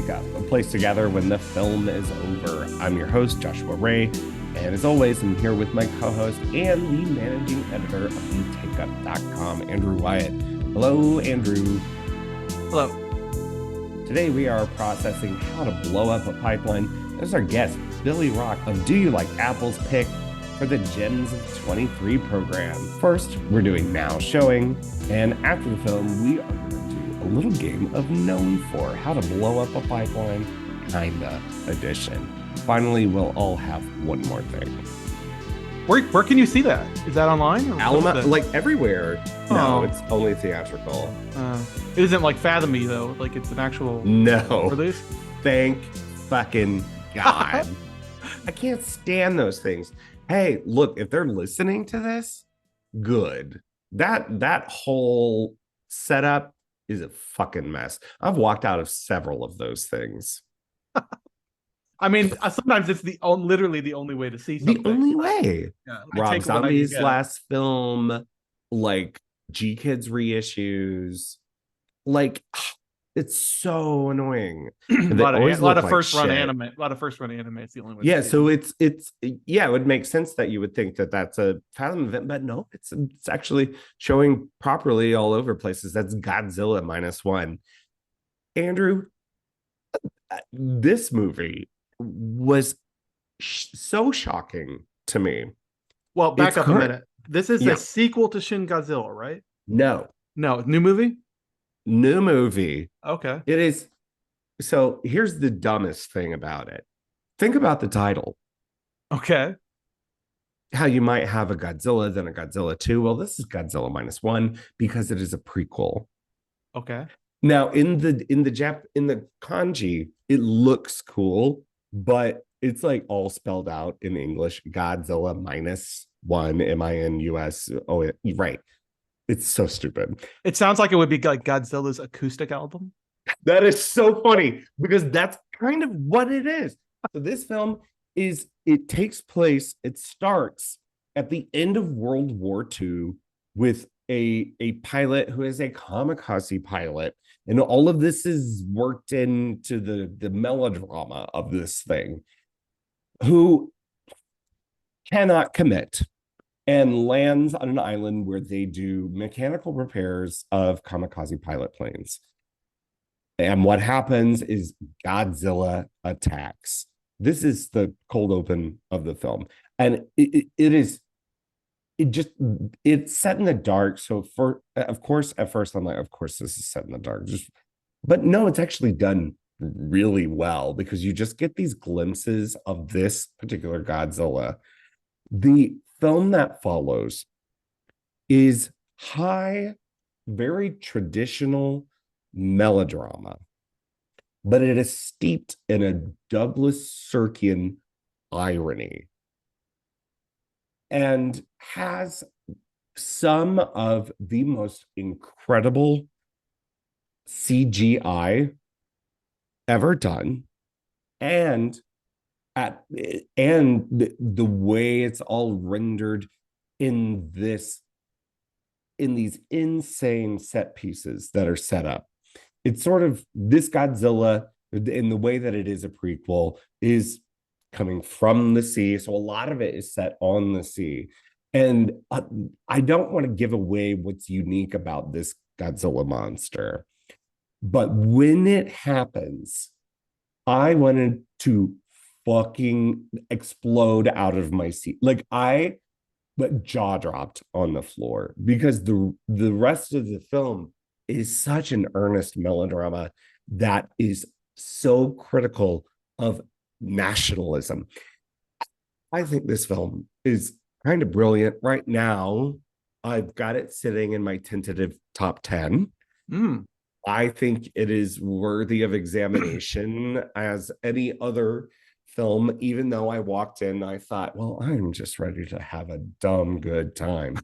Take Up, a place to gather when the film is over. I'm your host, Joshua Ray, and as always, I'm here with my co-host and the managing editor of thetakeup.com, Andrew Wyatt. Hello, Andrew. Hello. Today we are processing how to blow up a pipeline. There's our guest, Billy Rock of Do You Like Apples pick for the Gems of 23 program. First, we're doing Now Showing, and after the film, we are going to do a little game of Known For, how to blow up a pipeline, kinda edition. Finally, we'll all have one more thing. Where can you see that? Is that online? Alamo, like everywhere. No, Oh. it's only theatrical. It isn't like Fathom Me though. Like it's an actual No. release. Thank fucking God. I can't stand those things. Hey, look, if they're listening to this, good. That whole setup is a fucking mess. I've walked out of several of those things. I mean, sometimes it's literally the only way to see something. The only way. Yeah, Rob Zombie's last film, like G-Kids reissues, like it's so annoying. a lot of first run anime. A lot of first run anime. It's the only way. Yeah, so it's it would make sense that you would think that that's a Fathom event, but no, it's actually showing properly all over places. That's Godzilla -1. Andrew, this movie was so shocking to me. Well, back up a minute. This is a sequel to Shin Godzilla, right? No, new movie. New movie. Okay. It is. So here's the dumbest thing about it. Think about the title. Okay. How you might have a Godzilla, then a Godzilla 2. Well, this is Godzilla -1 because it is a prequel. Okay. Now, in the kanji, it looks cool, but it's like all spelled out in English. Godzilla -1 MINUS. Oh, right. It's so stupid. It sounds like it would be like Godzilla's acoustic album. That is so funny because that's kind of what it is. So this film it starts at the end of World War II with a pilot who is a kamikaze pilot. And all of this is worked into the melodrama of this thing, who cannot commit and lands on an island where they do mechanical repairs of kamikaze pilot planes. And what happens is Godzilla attacks. This is the cold open of the film. And it's set in the dark. So at first I'm like, of course this is set in the dark. But no, it's actually done really well because you just get these glimpses of this particular Godzilla. The film that follows is high, very traditional melodrama, but it is steeped in a Douglas Sirkian irony and has some of the most incredible CGI ever done, and the way it's all rendered in these insane set pieces that are set up. It's sort of this Godzilla, in the way that it is a prequel, is coming from the sea. So a lot of it is set on the sea. And I don't want to give away what's unique about this Godzilla monster. But when it happens, I wanted to fucking explode out of my seat. Like but jaw dropped on the floor because the rest of the film is such an earnest melodrama that is so critical of nationalism. I think this film is kind of brilliant. Right now, I've got it sitting in my tentative top 10. I think it is worthy of examination as any other film, even though I walked in, I thought, well, I'm just ready to have a dumb good time.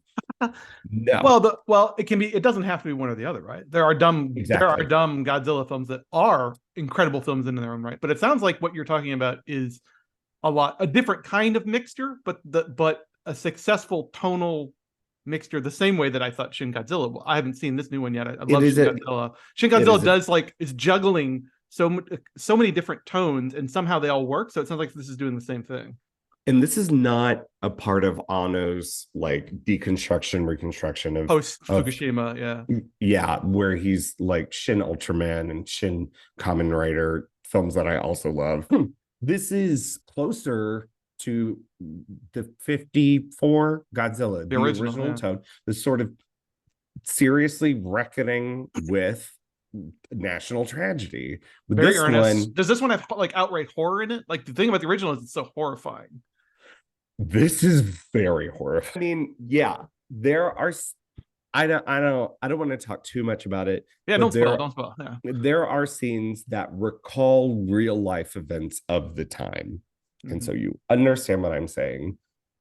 No. Well, it doesn't have to be one or the other, right? There are dumb Godzilla films that are incredible films in their own right. But it sounds like what you're talking about is a different kind of mixture, but a successful tonal mixture, the same way that I thought Shin Godzilla. I haven't seen this new one yet. I love Shin Godzilla. Shin Godzilla is juggling so many different tones, and somehow they all work. So it sounds like this is doing the same thing. And this is not a part of Anno's like deconstruction, reconstruction Post of Fukushima, yeah, where he's like Shin Ultraman and Shin Kamen Rider, films that I also love. This is closer to the 54 Godzilla, the original tone, the sort of seriously reckoning with national tragedy. With very this earnest. one, Does this one have like outright horror in it? Like the thing about the original is it's so horrifying. this is very horrifying. I mean, yeah, there are. I don't want to talk too much about it. Yeah, don't spoil. Yeah. There are scenes that recall real life events of the time. Mm-hmm. And so you understand what I'm saying.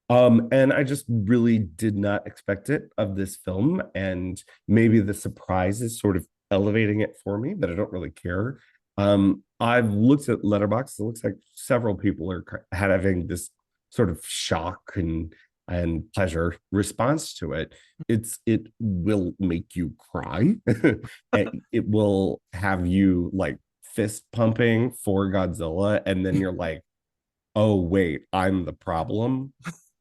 And I just really did not expect it of this film. And maybe the surprise is sort of elevating it for me, but I don't really care. I've looked at Letterboxd. It looks like several people are having this sort of shock and pleasure response to it. It will make you cry. It will have you like fist pumping for Godzilla, and then you're like, oh wait, I'm the problem.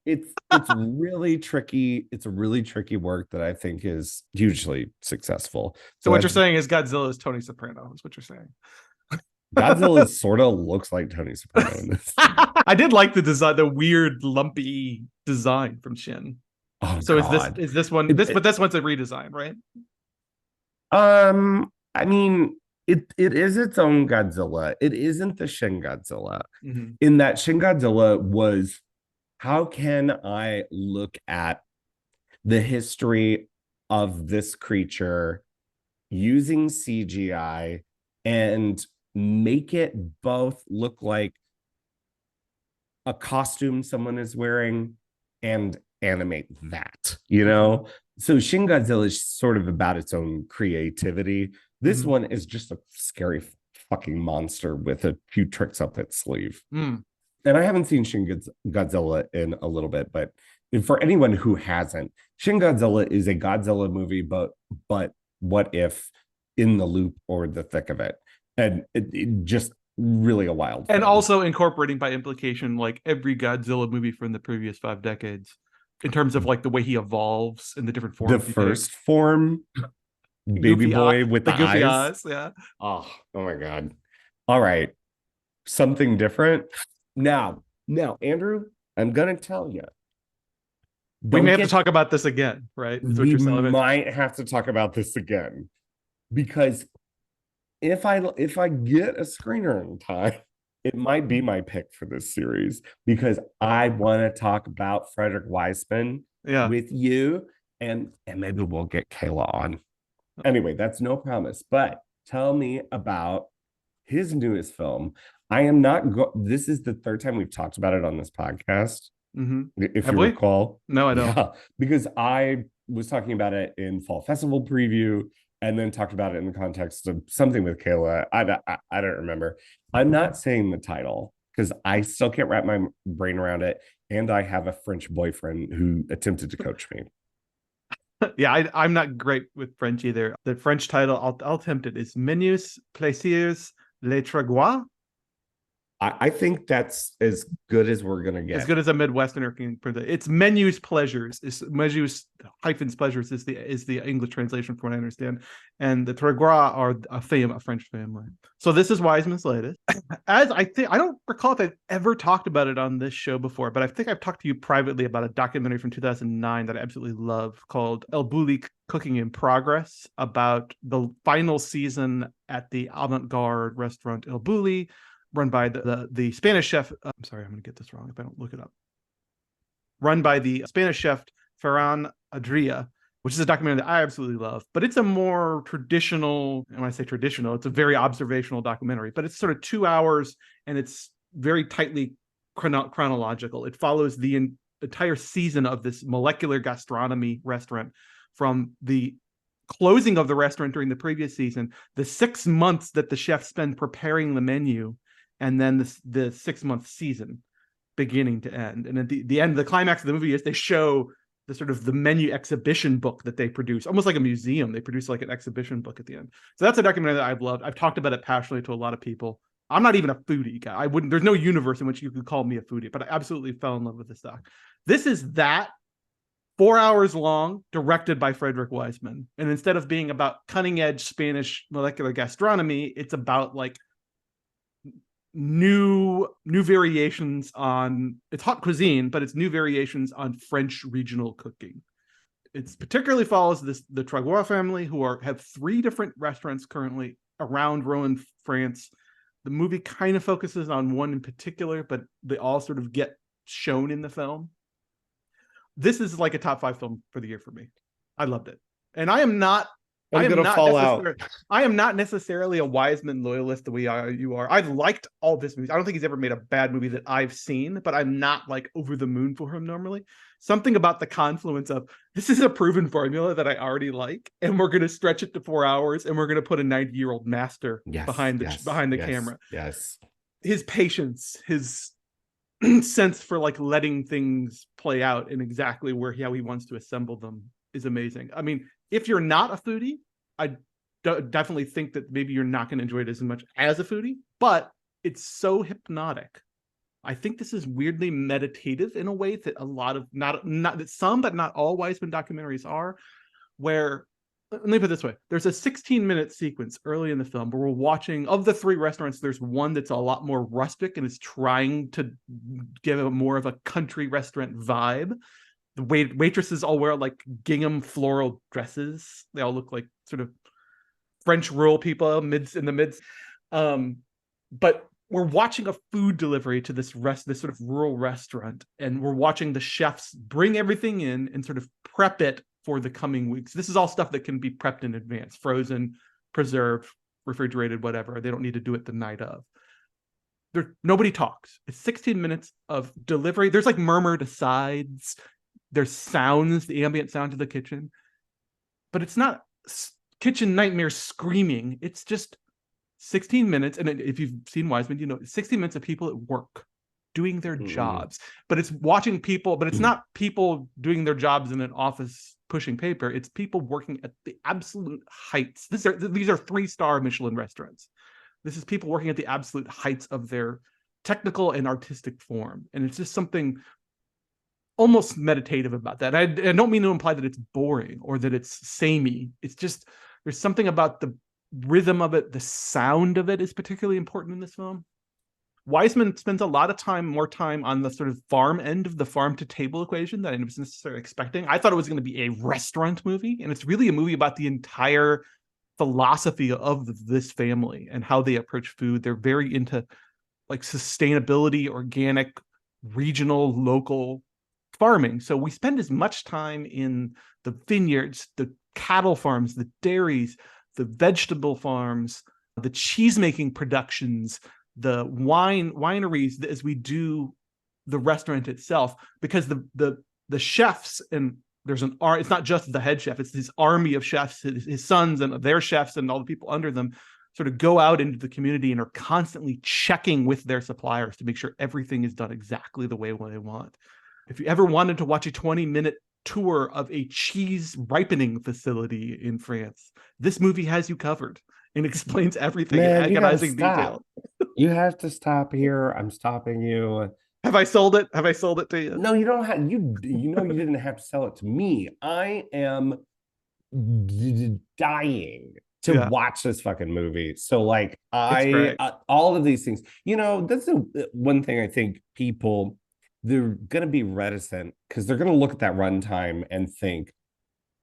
It's really tricky. It's a really tricky work that I think is hugely successful. So what you're saying is Godzilla is Tony Soprano, is what you're saying. Godzilla sort of looks like Tony Soprano in this. I did like the design, the weird lumpy design from Shin. Oh, so God. is this one but this one's a redesign, right? I mean, it is its own Godzilla. It isn't the Shin Godzilla. Mm-hmm. In that Shin Godzilla was, how can I look at the history of this creature using CGI and make it both look like a costume someone is wearing and animate that, you know? So Shin Godzilla is sort of about its own creativity. This one is just a scary fucking monster with a few tricks up its sleeve. And I haven't seen Shin Godzilla in a little bit, but for anyone who hasn't, Shin Godzilla is a Godzilla movie, but what if in the loop or the thick of it? And it just really a wild and film. Also incorporating by implication like every Godzilla movie from the previous 5 decades in terms of like the way he evolves in the different forms. The first form, baby boy with the goofy eyes. Yeah. Oh my God. All right. Something different. Now, Andrew, I'm gonna tell you. We may have to talk about this again, right? We might have to talk about this again. Because if I get a screener in time, it might be my pick for this series, because I want to talk about Frederick Wiseman with you, and maybe we'll get Kayla on. Anyway, that's no promise, but tell me about his newest film. I am not this is the third time we've talked about it on this podcast. If you recall. No, I don't. Yeah, because I was talking about it in Fall Festival preview, and then talked about it in the context of something with Kayla. I don't remember. I'm not saying the title because I still can't wrap my brain around it. And I have a French boyfriend who attempted to coach me. Yeah, I'm not great with French either. The French title, I'll attempt it, is Menus, Plaisirs, Les Trégois. I think that's as good as we're gonna get. As good as a Midwesterner can print it. It's Menus Pleasures. It's Menus hyphens Pleasures is the English translation from what I understand. And the Trégois are a French family. So this is Wiseman's latest. As I don't recall if I've ever talked about it on this show before, but I think I've talked to you privately about a documentary from 2009 that I absolutely love called El Bulli Cooking in Progress, about the final season at the avant-garde restaurant El Bulli, run by the Spanish chef. I'm sorry, I'm going to get this wrong if I don't look it up. Run by the Spanish chef Ferran Adrià, which is a documentary that I absolutely love. But it's a more traditional, and when I say traditional, it's a very observational documentary. But it's sort of 2 hours, and it's very tightly chronological. It follows the entire season of this molecular gastronomy restaurant, from the closing of the restaurant during the previous season, the 6 months that the chefs spend preparing the menu, and then the 6-month season beginning to end. And at the end, the climax of the movie is they show the sort of the menu exhibition book that they produce, almost like a museum. They produce like an exhibition book at the end. So that's a documentary that I've loved. I've talked about it passionately to a lot of people. I'm not even a foodie guy. I wouldn't, there's no universe in which you could call me a foodie, but I absolutely fell in love with this doc. This is that 4 hours long, directed by Frederick Wiseman. And instead of being about cutting edge Spanish molecular gastronomy, it's about like new variations on, it's hot cuisine, but it's new variations on French regional cooking. It's particularly follows the Tragois family, who have 3 different restaurants currently around Rouen, France. The movie kind of focuses on one in particular, but they all sort of get shown in the film. This is like a top 5 film for the year for me. I loved it. And I am not necessarily a Wiseman loyalist the way you are. I've liked all this movies. I don't think he's ever made a bad movie that I've seen, but I'm not like over the moon for him normally. Something about the confluence of, this is a proven formula that I already like, and we're going to stretch it to 4 hours, and we're going to put a 90-year-old master behind the camera. Yes. His patience, his sense for like letting things play out and exactly how he wants to assemble them is amazing. I mean, if you're not a foodie, I definitely think that maybe you're not going to enjoy it as much as a foodie, but it's so hypnotic. I think this is weirdly meditative in a way that a lot of, not that some, but not all Wiseman documentaries are, where, let me put it this way. There's a 16-minute sequence early in the film where we're watching, of the 3 restaurants, there's one that's a lot more rustic and is trying to give a more of a country restaurant vibe. The waitresses all wear like gingham floral dresses. They all look like sort of French rural people in the midst. But we're watching a food delivery to this sort of rural restaurant, and we're watching the chefs bring everything in and sort of prep it for the coming weeks. This is all stuff that can be prepped in advance, frozen, preserved, refrigerated, whatever. They don't need to do it the night of. Nobody talks. It's 16 minutes of delivery. There's like murmured asides. There's sounds, the ambient sound of the kitchen. But it's not kitchen nightmare screaming. It's just 16 minutes. And if you've seen Wiseman, you know, 16 minutes of people at work doing their jobs. But it's watching people, but it's not people doing their jobs in an office pushing paper. It's people working at the absolute heights. These are 3-star Michelin restaurants. This is people working at the absolute heights of their technical and artistic form. And it's just something almost meditative about that. I don't mean to imply that it's boring or that it's samey. It's just, there's something about the rhythm of it. The sound of it is particularly important in this film. Wiseman spends a lot of more time on the sort of farm end of the farm to table equation than I was necessarily expecting. I thought it was going to be a restaurant movie, and it's really a movie about the entire philosophy of this family and how they approach food. They're very into like sustainability, organic, regional, local farming. So we spend as much time in the vineyards, the cattle farms, the dairies, the vegetable farms, the cheese-making productions, the wineries as we do the restaurant itself, because the chefs, and it's not just the head chef, it's his army of chefs, his sons and their chefs and all the people under them sort of go out into the community and are constantly checking with their suppliers to make sure everything is done exactly the way they want. If you ever wanted to watch a 20-minute tour of a cheese ripening facility in France, this movie has you covered and explains everything in agonizing detail. You have to stop here. I'm stopping you. Have I sold it? Have I sold it to you? No, you don't have. You didn't have to sell it to me. I am dying to watch this fucking movie. So like all of these things, that's one thing I think people, they're going to be reticent because they're going to look at that runtime and think,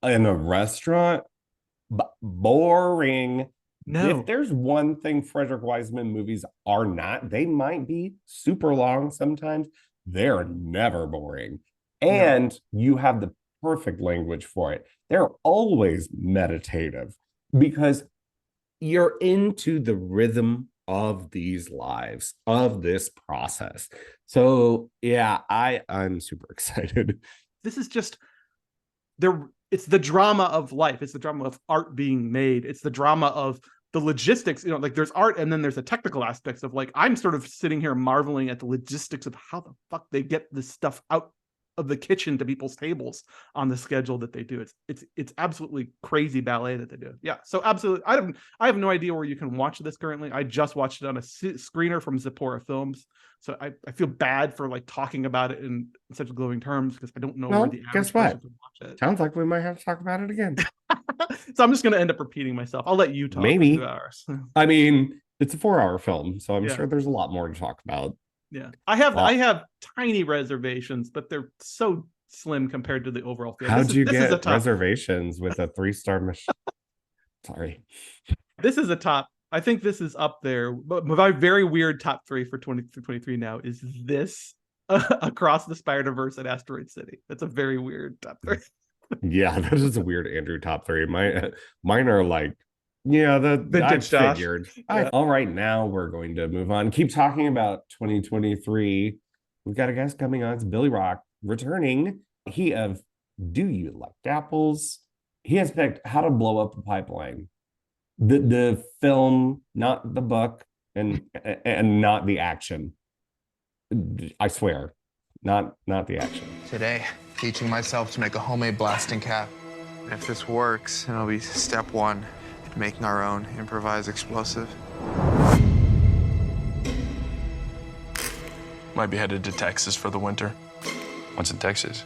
in a restaurant, boring. No. If there's one thing Frederick Wiseman movies are not, they might be super long sometimes. They're never boring. And you have the perfect language for it. They're always meditative because you're into the rhythm of these lives, of this process. So yeah, I'm super excited. This is just it's the drama of life. It's the drama of art being made. It's the drama of the logistics, like there's art and then there's the technical aspects of like, I'm sort of sitting here marveling at the logistics of how the fuck they get this stuff out of the kitchen to people's tables on the schedule that they do. It's absolutely crazy ballet that they do. Yeah, so absolutely. I have no idea where you can watch this currently. I just watched it on a screener from Zipporah Films, so I feel bad for like talking about it in such glowing terms because I don't know where the average guess what? person can watch it. Sounds like we might have to talk about it again. So I'm just going to end up repeating myself. I'll let you talk Maybe. for 2 hours. I mean, it's a 4-hour film, so I'm Yeah. sure there's a lot more to talk about. Yeah, I have tiny reservations, but they're so slim compared to the overall field. How'd you get reservations with a 3-star mission? Sorry. This is a top. I think this is up there. But my very weird top 3 for 2023 now is this Across the Spider-Verse at Asteroid City. That's a very weird top 3. Yeah, that is a weird Andrew top 3. Mine are like, yeah, the vintage I figured. Yeah. All right, now we're going to move on. Keep talking about 2023. We've got a guest coming on. It's Billy Rock returning. He of Do You Like Apples? He has picked How to Blow Up a Pipeline. The film, not the book, and not the action. I swear, not the action. Today, teaching myself to make a homemade blasting cap. If this works, it'll be step 1 in making our own improvised explosive. Might be headed to Texas for the winter. What's in Texas?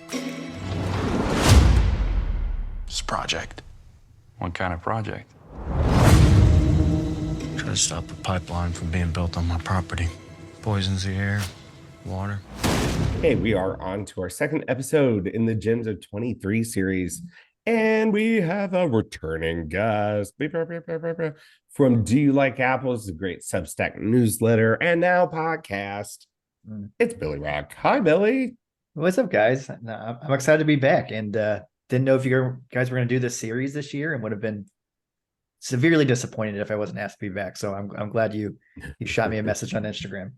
It's a project. What kind of project? Try to stop the pipeline from being built on my property. Poisons the air, water. Hey, we are on to our second episode in the Gems of 23 series. And we have a returning guest from Do You Like Apples, the great Substack newsletter and now podcast. It's Billy Rock. Hi, Billy. What's up, guys? I'm excited to be back, and didn't know if you guys were going to do this series this year, and would have been severely disappointed if I wasn't asked to be back. So I'm glad you shot me a message on Instagram.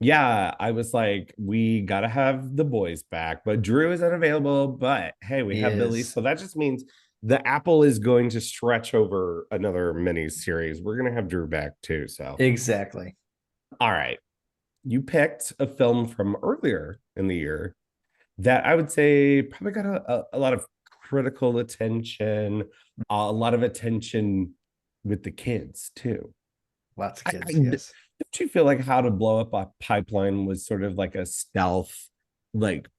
Yeah, I was like, we got to have the boys back, but Drew is unavailable. But hey, we have Billy. So that just means the apple is going to stretch over another mini series. We're going to have Drew back too. So exactly. All right. You picked a film from earlier in the year that I would say probably got a lot of critical attention, a lot of attention with the kids too. Lots of kids, yes. Don't you feel like How to Blow Up a Pipeline was sort of like a stealth, like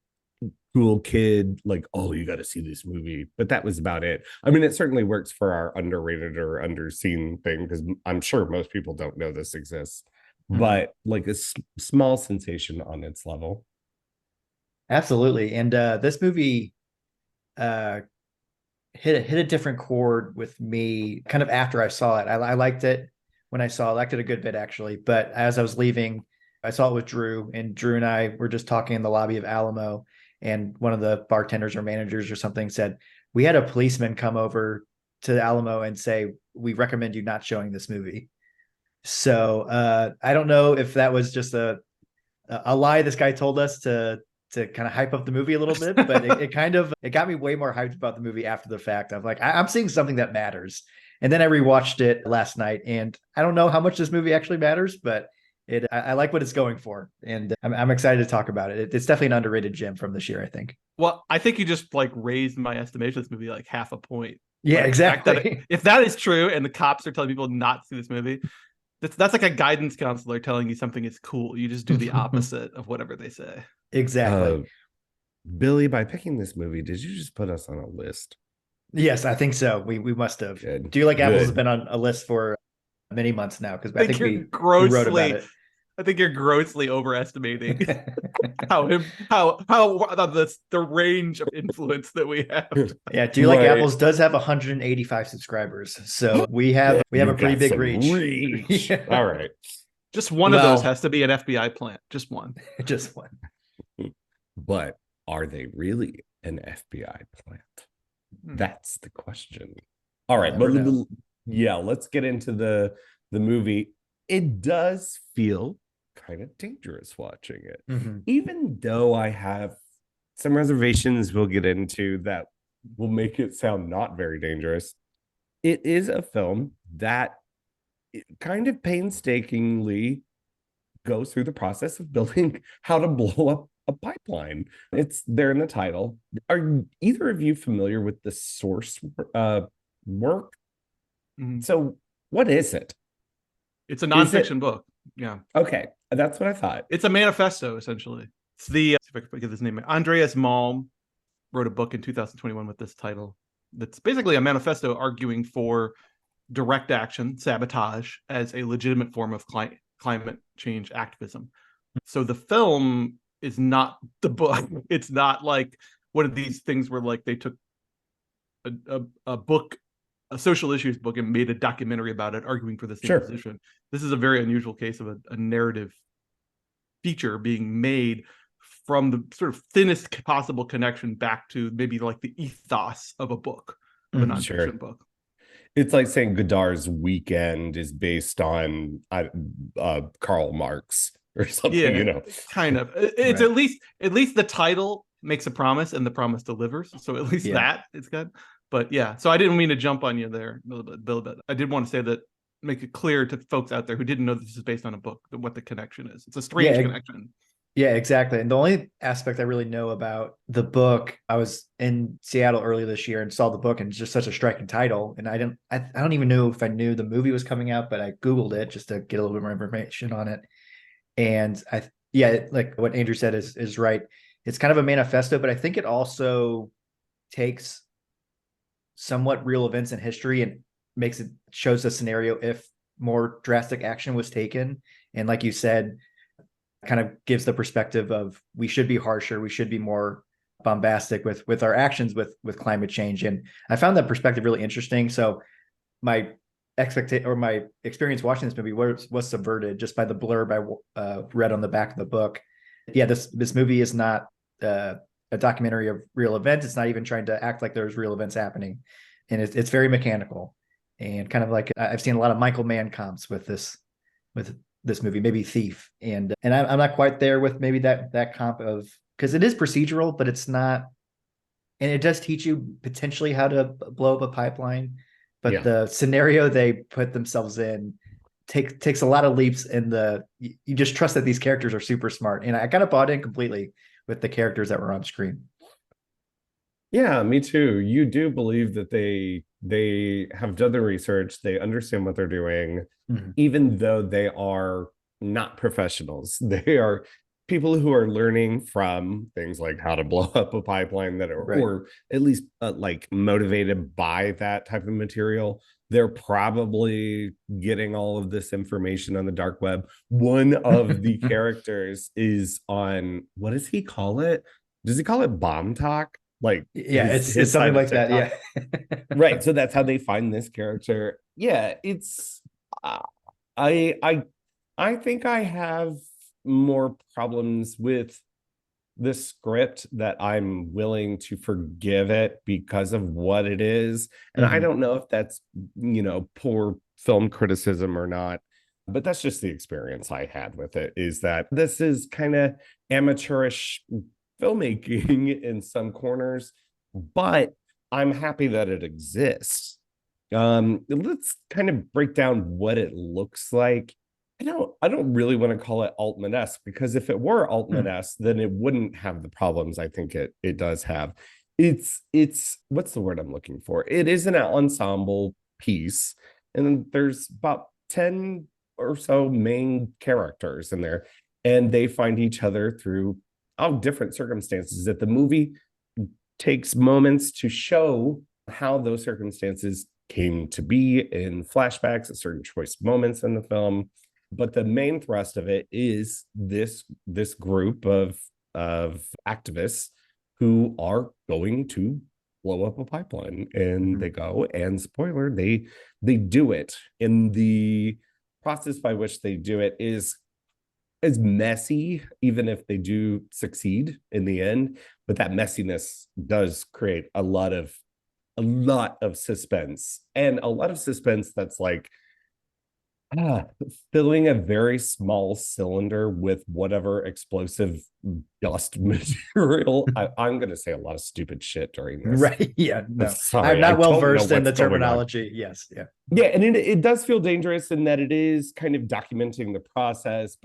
cool kid, like, oh, you got to see this movie, but that was about it. I mean, it certainly works for our underrated or underseen thing because I'm sure most people don't know this exists, but like a small sensation on its level. Absolutely. And this movie hit a different chord with me kind of after I saw it. I liked it when I saw it. I liked it a good bit, actually. But as I was leaving, I saw it with Drew, and Drew and I were just talking in the lobby of Alamo, and one of the bartenders or managers or something said, we had a policeman come over to Alamo and say, we recommend you not showing this movie. So I don't know if that was just a lie this guy told us to kind of hype up the movie a little bit, but it got me way more hyped about the movie after the fact. I'm like, I'm seeing something that matters. And then I rewatched it last night, and I don't know how much this movie actually matters, but I like what it's going for, and I'm excited to talk about it. It's definitely an underrated gem from this year, I think. Well, I think you just like raised my estimation of this movie like half a point. Yeah, like, exactly. If that is true, and the cops are telling people not to see this movie, that's like a guidance counselor telling you something is cool. You just do the opposite of whatever they say. Exactly. Billy, by picking this movie, did you just put us on a list? Yes, I think so. We must have. Good. Do You Like Apples has been on a list for many months now, because I think we wrote about it. I think you're grossly overestimating how the range of influence that we have. Yeah, Do You Like Apples does have 185 subscribers, so we have a pretty big reach. Yeah. All right, just one of those has to be an FBI plant. Just one. Just one. But are they really an FBI plant? That's the question. All right, but yeah, let's get into the movie. It does feel kind of dangerous watching it, even though I have some reservations we'll get into that will make it sound not very dangerous. It is a film that kind of painstakingly goes through the process of building how to blow up a pipeline. It's there in the title. Are either of you familiar with the source work? Mhm. So what is it? It's a nonfiction book. Yeah. Okay, that's what I thought. It's a manifesto, essentially. It's the, see if I can get his name. Andreas Malm wrote a book in 2021 with this title. That's basically a manifesto arguing for direct action, sabotage, as a legitimate form of climate change activism. So the film is not the book. It's not like one of these things where like they took a book, a social issues book, and made a documentary about it, arguing for the same position. This is a very unusual case of a narrative feature being made from the sort of thinnest possible connection back to maybe like the ethos of a book, of a nonfiction book. It's like saying Godard's Weekend is based on Karl Marx or something, you know. Kind of. It's at least the title makes a promise and the promise delivers. So at least that it's good. But yeah, so I didn't mean to jump on you there a little bit. I did want to say that, make it clear to folks out there who didn't know this is based on a book, what the connection is. It's a strange connection. Yeah, exactly. And the only aspect I really know about the book, I was in Seattle earlier this year and saw the book, and it's just such a striking title. And I don't even know if I knew the movie was coming out, but I Googled it just to get a little bit more information on it. And like what Andrew said is right. It's kind of a manifesto, but I think it also takes somewhat real events in history and shows a scenario if more drastic action was taken. And like you said, kind of gives the perspective of we should be harsher, we should be more bombastic with our actions with climate change. And I found that perspective really interesting. So my experience watching this movie was subverted just by the blurb I read on the back of the book. Yeah, this movie is not a documentary of real events. It's not even trying to act like there's real events happening, and it's very mechanical, and kind of like I've seen a lot of Michael Mann comps with this movie, maybe Thief, and I'm not quite there with maybe that comp of, because it is procedural, but it's not, and it does teach you potentially how to blow up a pipeline, but the scenario they put themselves in takes a lot of leaps in you just trust that these characters are super smart, and I kind of bought in completely with the characters that were on screen. Yeah, me too. You do believe that they have done the research, they understand what they're doing, even though they are not professionals. They are people who are learning from things like how to blow up a pipeline that are, or at least like motivated by that type of material. They're probably getting all of this information on the dark web. One of the characters is on, what does he call it? Does he call it Bomb Talk? Like, it's something like that. Yeah. Right. So that's how they find this character. Yeah. It's, I think I have more problems with the script that I'm willing to forgive it because of what it is. And I don't know if that's, poor film criticism or not, but that's just the experience I had with it, is that this is kind of amateurish filmmaking in some corners, but I'm happy that it exists. Let's kind of break down what it looks like. I don't really want to call it Altman-esque, because if it were Altman-esque, then it wouldn't have the problems I think it does have. It's what's the word I'm looking for? It is an ensemble piece, and there's about 10 or so main characters in there, and they find each other through all different circumstances that the movie takes moments to show how those circumstances came to be in flashbacks at certain choice moments in the film. But the main thrust of it is this group of activists who are going to blow up a pipeline, and they go, and spoiler, they do it. And the process by which they do it is messy, even if they do succeed in the end. But that messiness does create a lot of suspense, and a lot of suspense that's like filling a very small cylinder with whatever explosive dust material. I'm going to say a lot of stupid shit during this. Right. Yeah. No. Sorry, I'm not well versed in the terminology. Yes. Yeah. Yeah. And it does feel dangerous in that it is kind of documenting the process,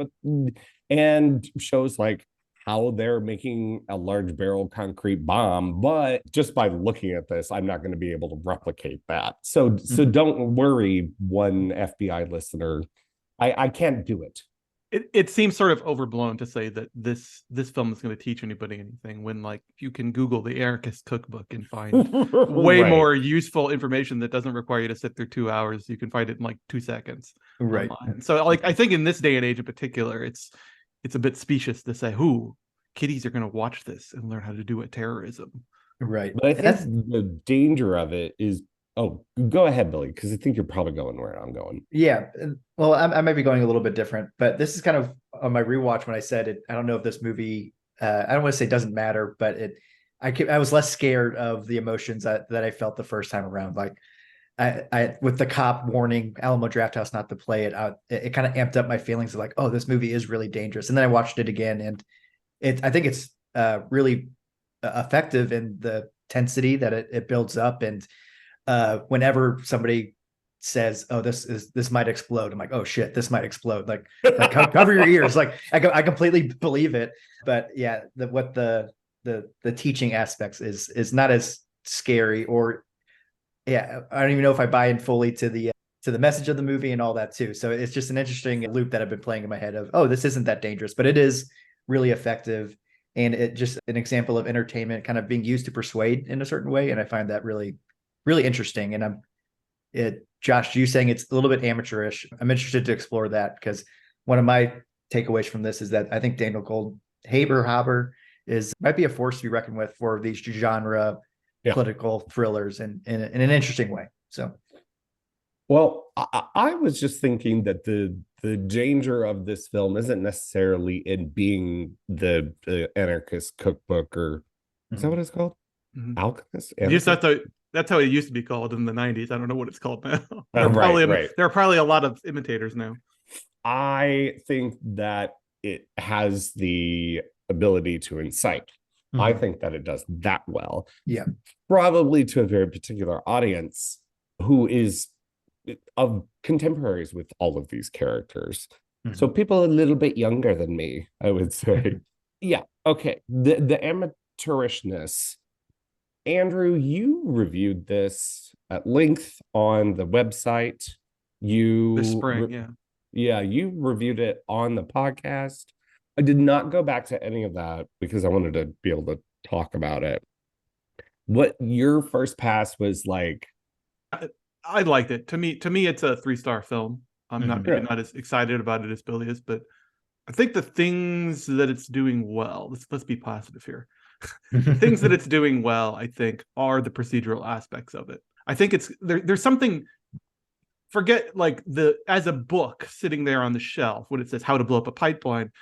and shows like how they're making a large barrel concrete bomb, but just by looking at this, I'm not going to be able to replicate that. So don't worry, one FBI listener. I can't do it. It seems sort of overblown to say that this film is going to teach anybody anything, when like you can Google the Anarchist Cookbook and find way more useful information that doesn't require you to sit through 2 hours. You can find it in like 2 seconds. Right. Online. So like I think in this day and age in particular, it's a bit specious to say, kiddies are going to watch this and learn how to do terrorism. Right. But I think the danger of it is, go ahead, Billy, because I think you're probably going where I'm going. Yeah. Well, I might be going a little bit different, but this is kind of on my rewatch when I said it. I don't know if this movie, I don't want to say doesn't matter, but I was less scared of the emotions that I felt the first time around. Like I with the cop warning Alamo Drafthouse not to play it out, it kind of amped up my feelings of like, oh, this movie is really dangerous. And then I watched it again, and I think it's really effective in the tensity that it builds up. And whenever somebody says, oh, this might explode, I'm like, oh shit, this might explode. Like cover your ears. Like I completely believe it. But yeah, the teaching aspects is not as scary, or yeah, I don't even know if I buy in fully to the message of the movie and all that too. So it's just an interesting loop that I've been playing in my head of, oh, this isn't that dangerous, but it is really effective. And it just an example of entertainment kind of being used to persuade in a certain way. And I find that really, really interesting. And Josh, you saying it's a little bit amateurish. I'm interested to explore that, because one of my takeaways from this is that I think Daniel Goldhaber might be a force to be reckoned with for these genre political thrillers in an interesting way. So, well, I was just thinking that the danger of this film isn't necessarily in being the Anarchist Cookbook, or is that what it's called? Alchemist? That's how it used to be called in the 90s. I don't know what it's called now. Right. There are probably a lot of imitators now. I think that it has the ability to incite. I think that it does that well. Yeah. Probably to a very particular audience who is of contemporaries with all of these characters. So people a little bit younger than me, I would say. Yeah. Okay. The amateurishness. Andrew, you reviewed this at length on the website. This spring, yeah, you reviewed it on the podcast. I did not go back to any of that because I wanted to be able to talk about it. What your first pass was like? I liked it. To me, it's a 3-star film. I'm not as excited about it as Billy is, but I think the things that it's doing well. Let's be positive here. The things that it's doing well, I think, are the procedural aspects of it. I think it's there's something. Forget like as a book sitting there on the shelf when it says how to blow up a pipeline.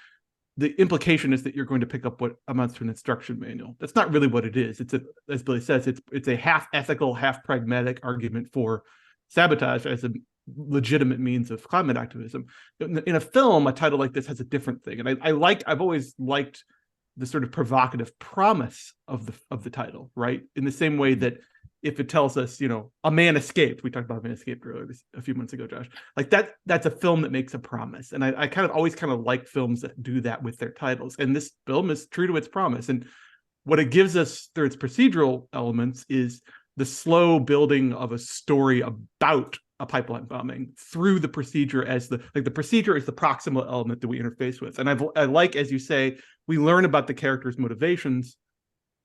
The implication is that you're going to pick up what amounts to an instruction manual. That's not really what it is. As Billy says, it's a half ethical, half pragmatic argument for sabotage as a legitimate means of climate activism. In a film, a title like this has a different thing, and I've always liked the sort of provocative promise of the title, right? In the same way that if it tells us, a man escaped, we talked about Man Escaped earlier a few months ago, Josh, like that's a film that makes a promise. And I always like films that do that with their titles. And this film is true to its promise. And what it gives us through its procedural elements is the slow building of a story about a pipeline bombing through the procedure as the procedure is the proximal element that we interface with. And I like, as you say, we learn about the characters' motivations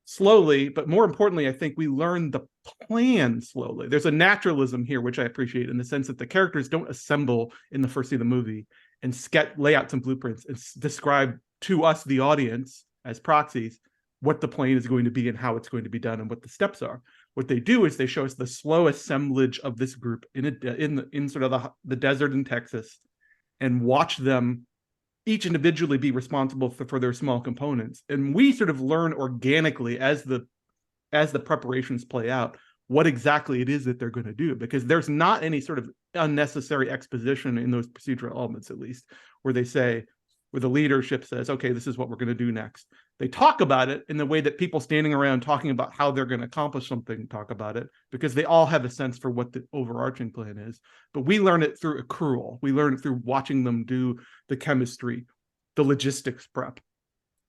slowly, but more importantly, I think we learn the plan slowly. There's a naturalism here, which I appreciate in the sense that the characters don't assemble in the first scene of the movie and lay out some blueprints and describe to us, the audience, as proxies, what the plan is going to be and how it's going to be done and what the steps are. What they do is they show us the slow assemblage of this group in sort of the desert in Texas, and watch them each individually be responsible for their small components. And we sort of learn organically as the preparations play out what exactly it is that they're going to do, because there's not any sort of unnecessary exposition in those procedural elements, at least, where the leadership says, okay, this is what we're going to do next. They talk about it in the way that people standing around talking about how they're going to accomplish something talk about it, because they all have a sense for what the overarching plan is. But we learn it through accrual. We learn it through watching them do the chemistry, the logistics prep,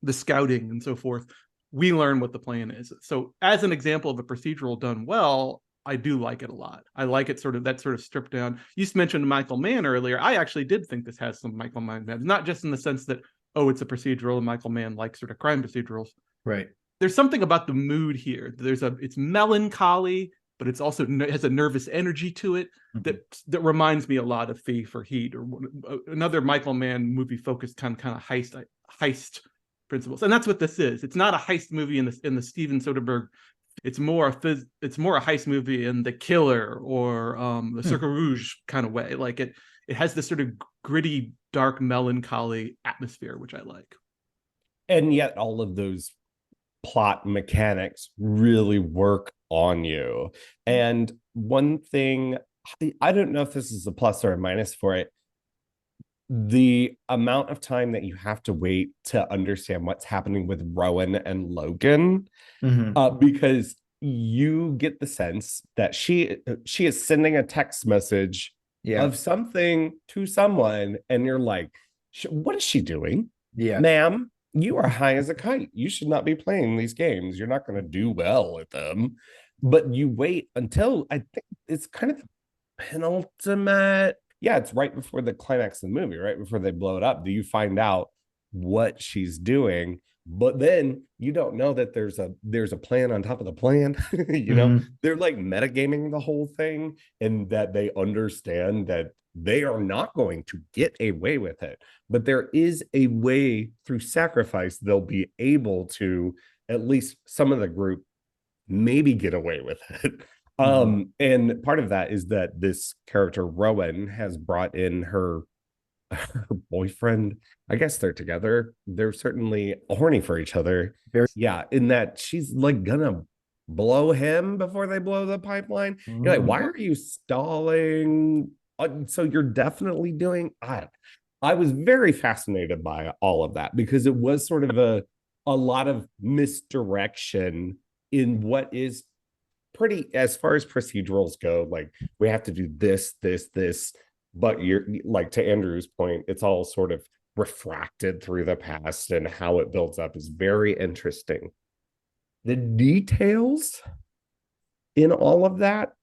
the scouting and so forth, we learn what the plan is. So as an example of a procedural done well, I do like it a lot. I like it sort of stripped down. You mentioned Michael Mann earlier. I actually did think this has some Michael Mann vibes, not just in the sense that, oh, it's a procedural and Michael Mann likes sort of crime procedurals. Right. There's something about the mood here. It's melancholy, but it's also has a nervous energy to it that reminds me a lot of Fee for Heat, or another Michael Mann movie focused kind of heist principles. And that's what this is. It's not a heist movie in the Steven Soderbergh. It's more a heist movie in The Killer or the Circle Rouge kind of way. Like it has this sort of gritty, dark, melancholy atmosphere, which I like. And yet all of those plot mechanics really work on you. And one thing, I don't know if this is a plus or a minus for it, the amount of time that you have to wait to understand what's happening with Rowan and Logan, because you get the sense that she is sending a text message of something to someone, and you're like, what is she doing? Ma'am, you are high as a kite. You should not be playing these games. You're not going to do well with them. But you wait until, I think it's kind of the penultimate. Yeah, it's right before the climax of the movie, right before they blow it up. Do you find out what she's doing? But then you don't know that there's a plan on top of the plan. You know, they're like metagaming the whole thing, and that they understand that they are not going to get away with it. But there is a way through sacrifice they'll be able to, at least some of the group, maybe get away with it. And part of that is that this character Rowan has brought in her boyfriend. I guess they're together. They're certainly horny for each other. Yeah, in that she's like gonna blow him before they blow the pipeline. You're like, why are you stalling? So you're definitely doing. I was very fascinated by all of that, because it was sort of a lot of misdirection in what is pretty, as far as procedurals go, like we have to do this, but you're like, to Andrew's point, it's all sort of refracted through the past, and how it builds up is very interesting. The details in all of that,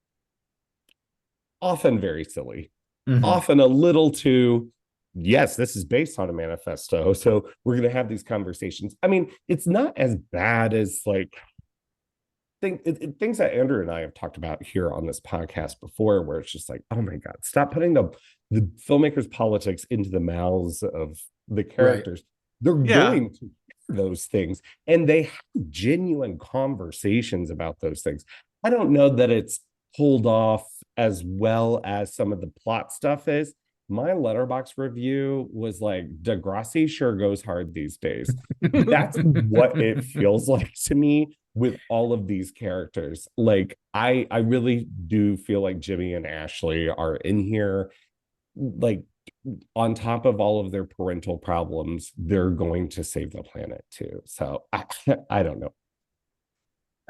often very silly, often a little too, yes, this is based on a manifesto, so we're going to have these conversations. I mean, it's not as bad as like things that Andrew and I have talked about here on this podcast before, where it's just like, oh my God, stop putting the filmmakers' politics into the mouths of the characters. They're going to hear those things, and they have genuine conversations about those things. I don't know that it's pulled off as well as some of the plot stuff is. My Letterboxd review was like, Degrassi sure goes hard these days. That's what it feels like to me with all of these characters. Like, I really do feel like Jimmy and Ashley are in here, like, on top of all of their parental problems, they're going to save the planet too. So I don't know.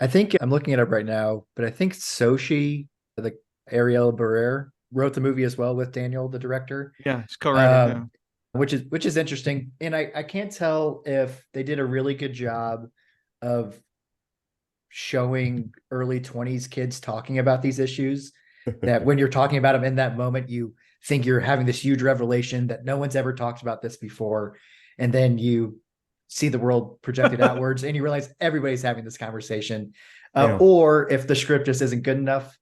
I think I'm looking it up right now, but I think Sochi, the Ariel Barrer, wrote the movie as well with Daniel, the director. Yeah, it's co-writing. Which is interesting. And I can't tell if they did a really good job of showing early 20s kids talking about these issues, that when you're talking about them in that moment, you think you're having this huge revelation that no one's ever talked about this before. And then you see the world projected outwards and you realize everybody's having this conversation. Or if the script just isn't good enough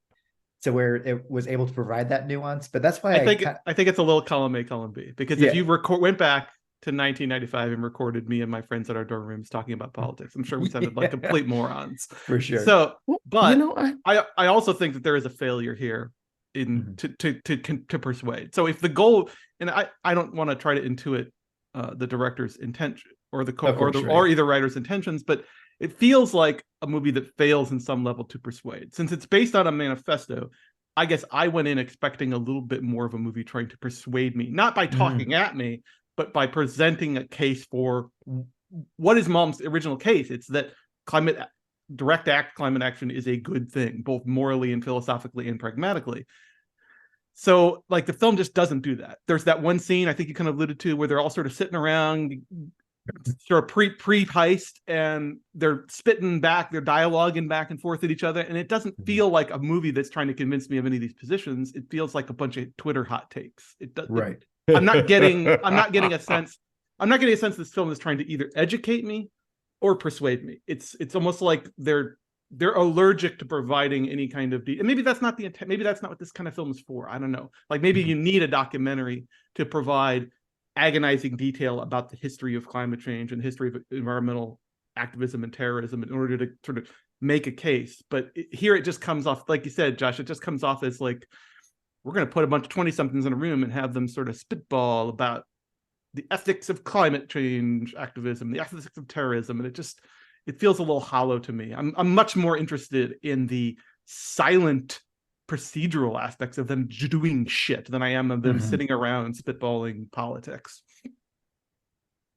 to where it was able to provide that nuance. But that's why I think it's a little column A, column B, because if you went back to 1995 and recorded me and my friends at our dorm rooms talking about politics, I'm sure we sounded like complete morons. For sure. So, but I also think that there is a failure here in to persuade. So if the goal, and I don't want to try to intuit the director's intention or or either writer's intentions, but it feels like a movie that fails in some level to persuade. Since it's based on a manifesto, I guess I went in expecting a little bit more of a movie trying to persuade me, not by talking at me, but by presenting a case for what is Mom's original case. It's that climate action is a good thing, both morally and philosophically and pragmatically. So, like, the film just doesn't do that. There's that one scene I think you kind of alluded to where they're all sort of sitting around sort of pre heist, and they're spitting back, they're dialoguing back and forth at each other, and it doesn't feel like a movie that's trying to convince me of any of these positions. It feels like a bunch of Twitter hot takes. It does. Right. I'm not getting a sense this film is trying to either educate me or persuade me. It's almost like they're allergic to providing any kind of and maybe that's not the intent. Maybe that's not what this kind of film is for. I don't know. Like maybe you need a documentary to provide agonizing detail about the history of climate change and history of environmental activism and terrorism in order to sort of make a case. But here it just comes off, like you said, Josh, it just comes off as like, we're going to put a bunch of 20-somethings in a room and have them sort of spitball about the ethics of climate change activism, the ethics of terrorism. And it feels a little hollow to me. I'm much more interested in the silent procedural aspects of them doing shit than I am of them sitting around spitballing politics.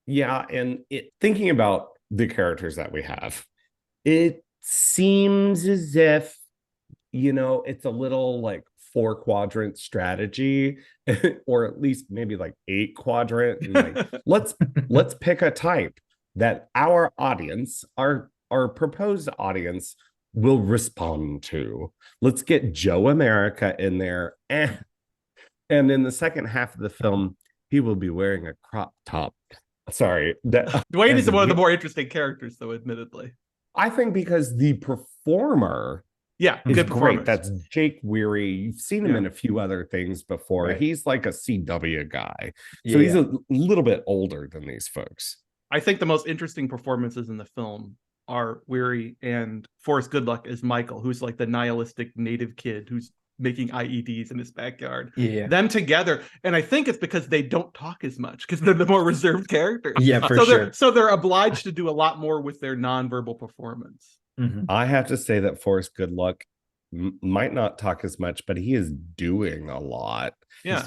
Yeah, and thinking about the characters that we have, it seems as if, it's a little like 4-quadrant strategy, or at least maybe like 8-quadrant. And like, let's pick a type that our audience, our proposed audience, will respond to. Let's get Joe America in there. And in the second half of the film, he will be wearing a crop top. Sorry. Dwayne is one of the more interesting characters, though, admittedly. I think because the performer is good great. That's Jake Weary. You've seen him in a few other things before. Right. He's like a CW guy. So he's a little bit older than these folks. I think the most interesting performances in the film are Weary and Forrest Goodluck as Michael, who's like the nihilistic native kid who's making IEDs in his backyard. Yeah. Them together. And I think it's because they don't talk as much because they're the more reserved characters. Yeah, for sure. So they're obliged to do a lot more with their nonverbal performance. I have to say that Forrest Goodluck might not talk as much, but he is doing a lot. Yeah.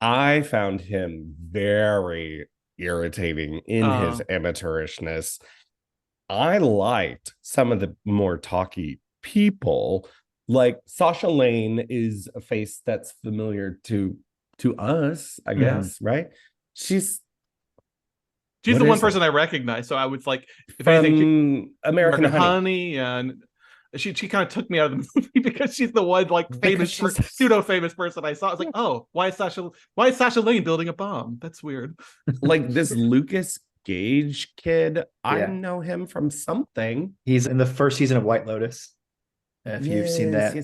I found him very irritating in his amateurishness. I liked some of the more talky people. Like Sasha Lane is a face that's familiar to us, I guess, right? She's the one person I recognize. So I was like, if from anything, American Honey. And she kind of took me out of the movie because she's the one like famous pseudo famous person I saw. I was like, oh, why is Sasha Lane building a bomb? That's weird. Like this Lucas Gage kid, I know him from something. He's in the first season of White Lotus. If you've seen that.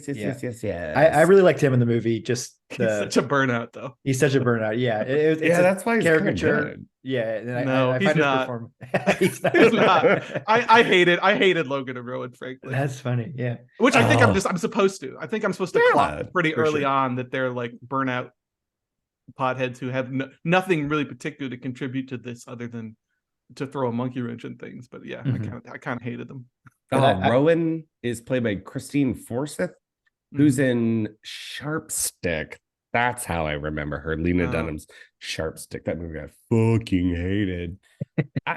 Yes. I really liked him in the movie. Just He's such a burnout, though. He's such a burnout. Yeah. It's that's why he's caricature. good. Yeah. And No, I he's find not. He's not. He's not. I hated Logan and Rowan, frankly. That's funny. Yeah. Which I think I'm supposed to. I think I'm supposed to clock pretty early on that they're like burnout potheads who have nothing really particular to contribute to this other than to throw a monkey wrench in things. But yeah, I kind of hated them. Rowan is played by Christine Forsyth, who's in Sharp Stick. That's how I remember her. Lena Dunham's Sharp Stick. That movie I fucking hated.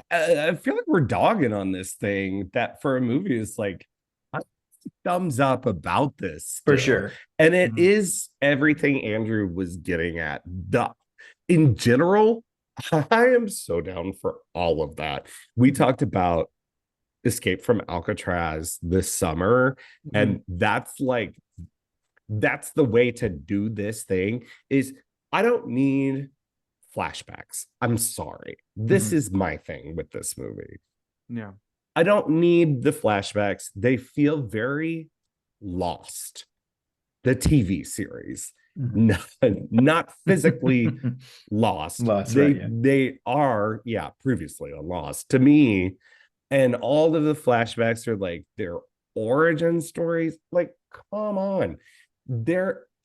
I feel like we're dogging on this thing that for a movie is like thumbs up about this still. For sure. And it is everything Andrew was getting at. In general, I am so down for all of that. We talked about Escape from Alcatraz this summer, and that's the way to do this thing. Is I don't need flashbacks. I'm sorry. This is my thing with this movie. Yeah. I don't need the flashbacks. They feel very Lost, the TV series. Not physically lost. They are previously on Lost to me. And all of the flashbacks are like their origin stories. Like, come on.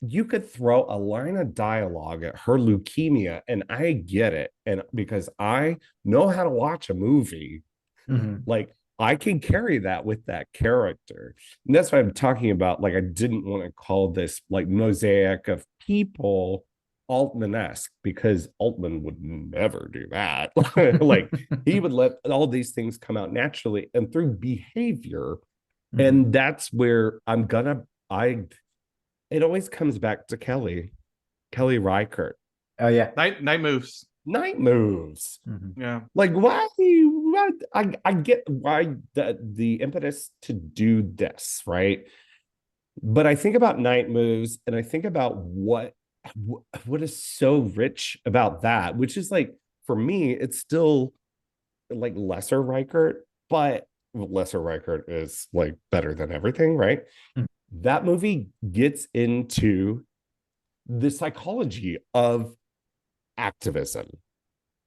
You could throw a line of dialogue at her leukemia, and I get it. And because I know how to watch a movie, like I can carry that with that character. And that's what I'm talking about. Like, I didn't want to call this like mosaic of people Altman-esque, because Altman would never do that. Like, he would let all these things come out naturally and through behavior. And that's where it always comes back to Kelly Reichardt. Oh yeah. Night moves. Night Moves. Yeah. Like, why I get why the impetus to do this, right? But I think about Night Moves, and I think about what is so rich about that, which is like, for me, it's still like lesser Reichert, but lesser Reichert is like better than everything, right? That movie gets into the psychology of activism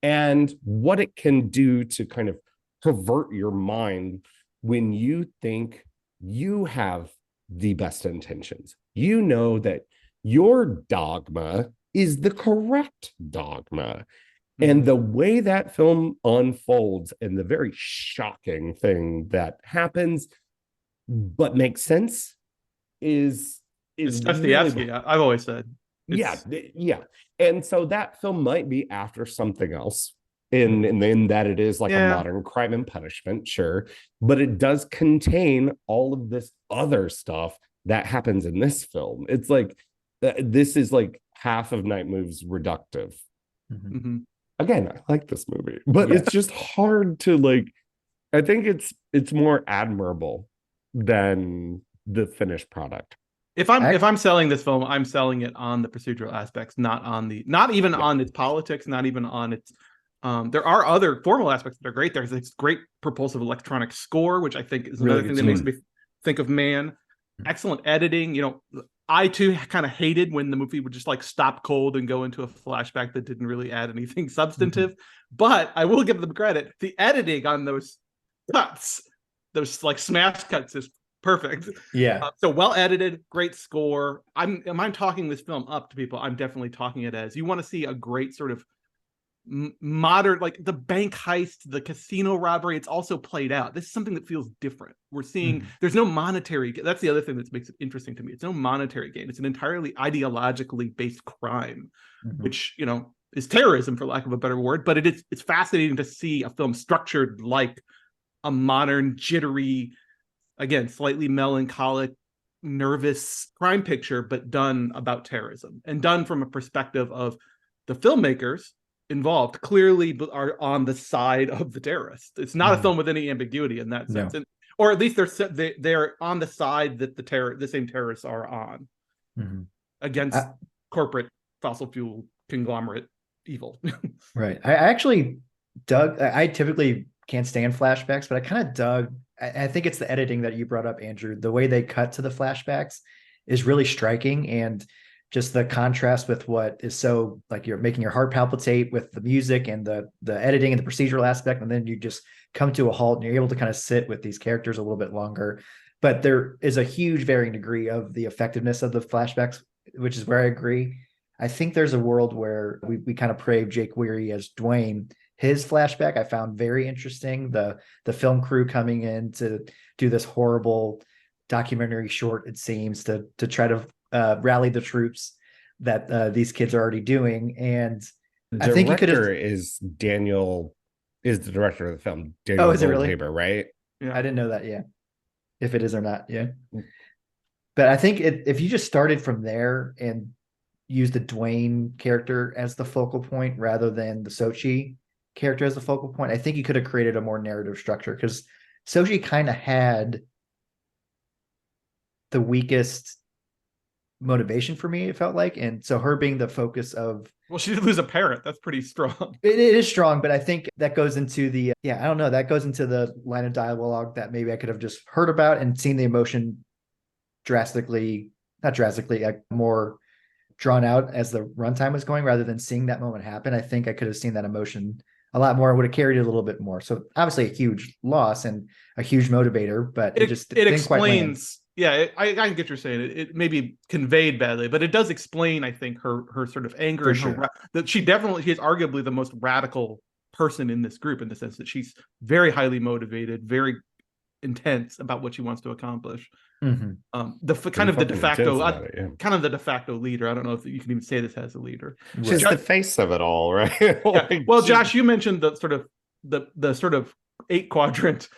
and what it can do to kind of pervert your mind when you think you have the best intentions. You know that your dogma is the correct dogma. And the way that film unfolds and the very shocking thing that happens but makes sense is Dostoevsky, really, I've always said. yeah. And so that film might be after something else in that it is like a modern Crime and Punishment, sure, but it does contain all of this other stuff that happens in this film. It's like this is like half of Night Moves reductive. Again, I like this movie, but it's just hard to like. I think it's more admirable than the finished product. If I'm selling this film, I'm selling it on the procedural aspects, not even on its politics, not even on its. There are other formal aspects that are great. There's this great propulsive electronic score, which I think is another thing that makes me think of Man. Excellent editing. You know, I too kind of hated when the movie would just like stop cold and go into a flashback that didn't really add anything substantive. But I will give them credit. The editing on those cuts, those like smash cuts, is perfect. So well edited, great score. I'm talking this film up to people. I'm definitely talking it as, you want to see a great sort of modern, like the bank heist, the casino robbery. It's also played out. This is something that feels different. We're seeing there's no monetary. That's the other thing that makes it interesting to me. It's no monetary gain. It's an entirely ideologically based crime, which, you know, is terrorism for lack of a better word. But it's fascinating to see a film structured like a modern, jittery, again, slightly melancholic, nervous crime picture, but done about terrorism and done from a perspective of the filmmakers involved clearly are on the side of the terrorists. It's not a film with any ambiguity in that sense, or at least they're on the side that the same terrorists are on against corporate fossil fuel conglomerate evil. Right. I actually dug. I typically can't stand flashbacks, but I kind of dug. I think it's the editing that you brought up, Andrew. The way they cut to the flashbacks is really striking, and just the contrast with what is so like you're making your heart palpitate with the music and the editing and the procedural aspect, and then you just come to a halt and you're able to kind of sit with these characters a little bit longer. But there is a huge varying degree of the effectiveness of the flashbacks, which is where I agree. I think there's a world where we kind of praise Jake Weary as Dwayne. His flashback I found very interesting. The film crew coming in to do this horrible documentary short, it seems, to try to rally the troops that these kids are already doing. And the I think he could have. is the director of the film. Daniel Is it really? Goldhaber, right? Yeah. I didn't know that. Yeah, if it is or not. Yeah, but I think if you just started from there and used the Dwayne character as the focal point rather than the Sochi character as the focal point, I think you could have created a more narrative structure, because Sochi kind of had the weakest motivation for me, it felt like. And so her being the focus of, well, she did lose a parrot. That's pretty strong. It is strong, but I think that goes into the I don't know, that goes into the line of dialogue that maybe I could have just heard about and seen the emotion more drawn out as the runtime was going, rather than seeing that moment happen. I think I could have seen that emotion a lot more, would have carried it a little bit more. So obviously a huge loss and a huge motivator, but it explains. Yeah, I get what you're saying. It may be conveyed badly, but it does explain, I think, her sort of anger. For sure. That she is arguably the most radical person in this group, in the sense that she's very highly motivated, very intense about what she wants to accomplish. Mm-hmm. The de facto leader. I don't know if you can even say this as a leader. She's the face of it all, right? Yeah. Well, Josh, you mentioned the sort of 8 quadrant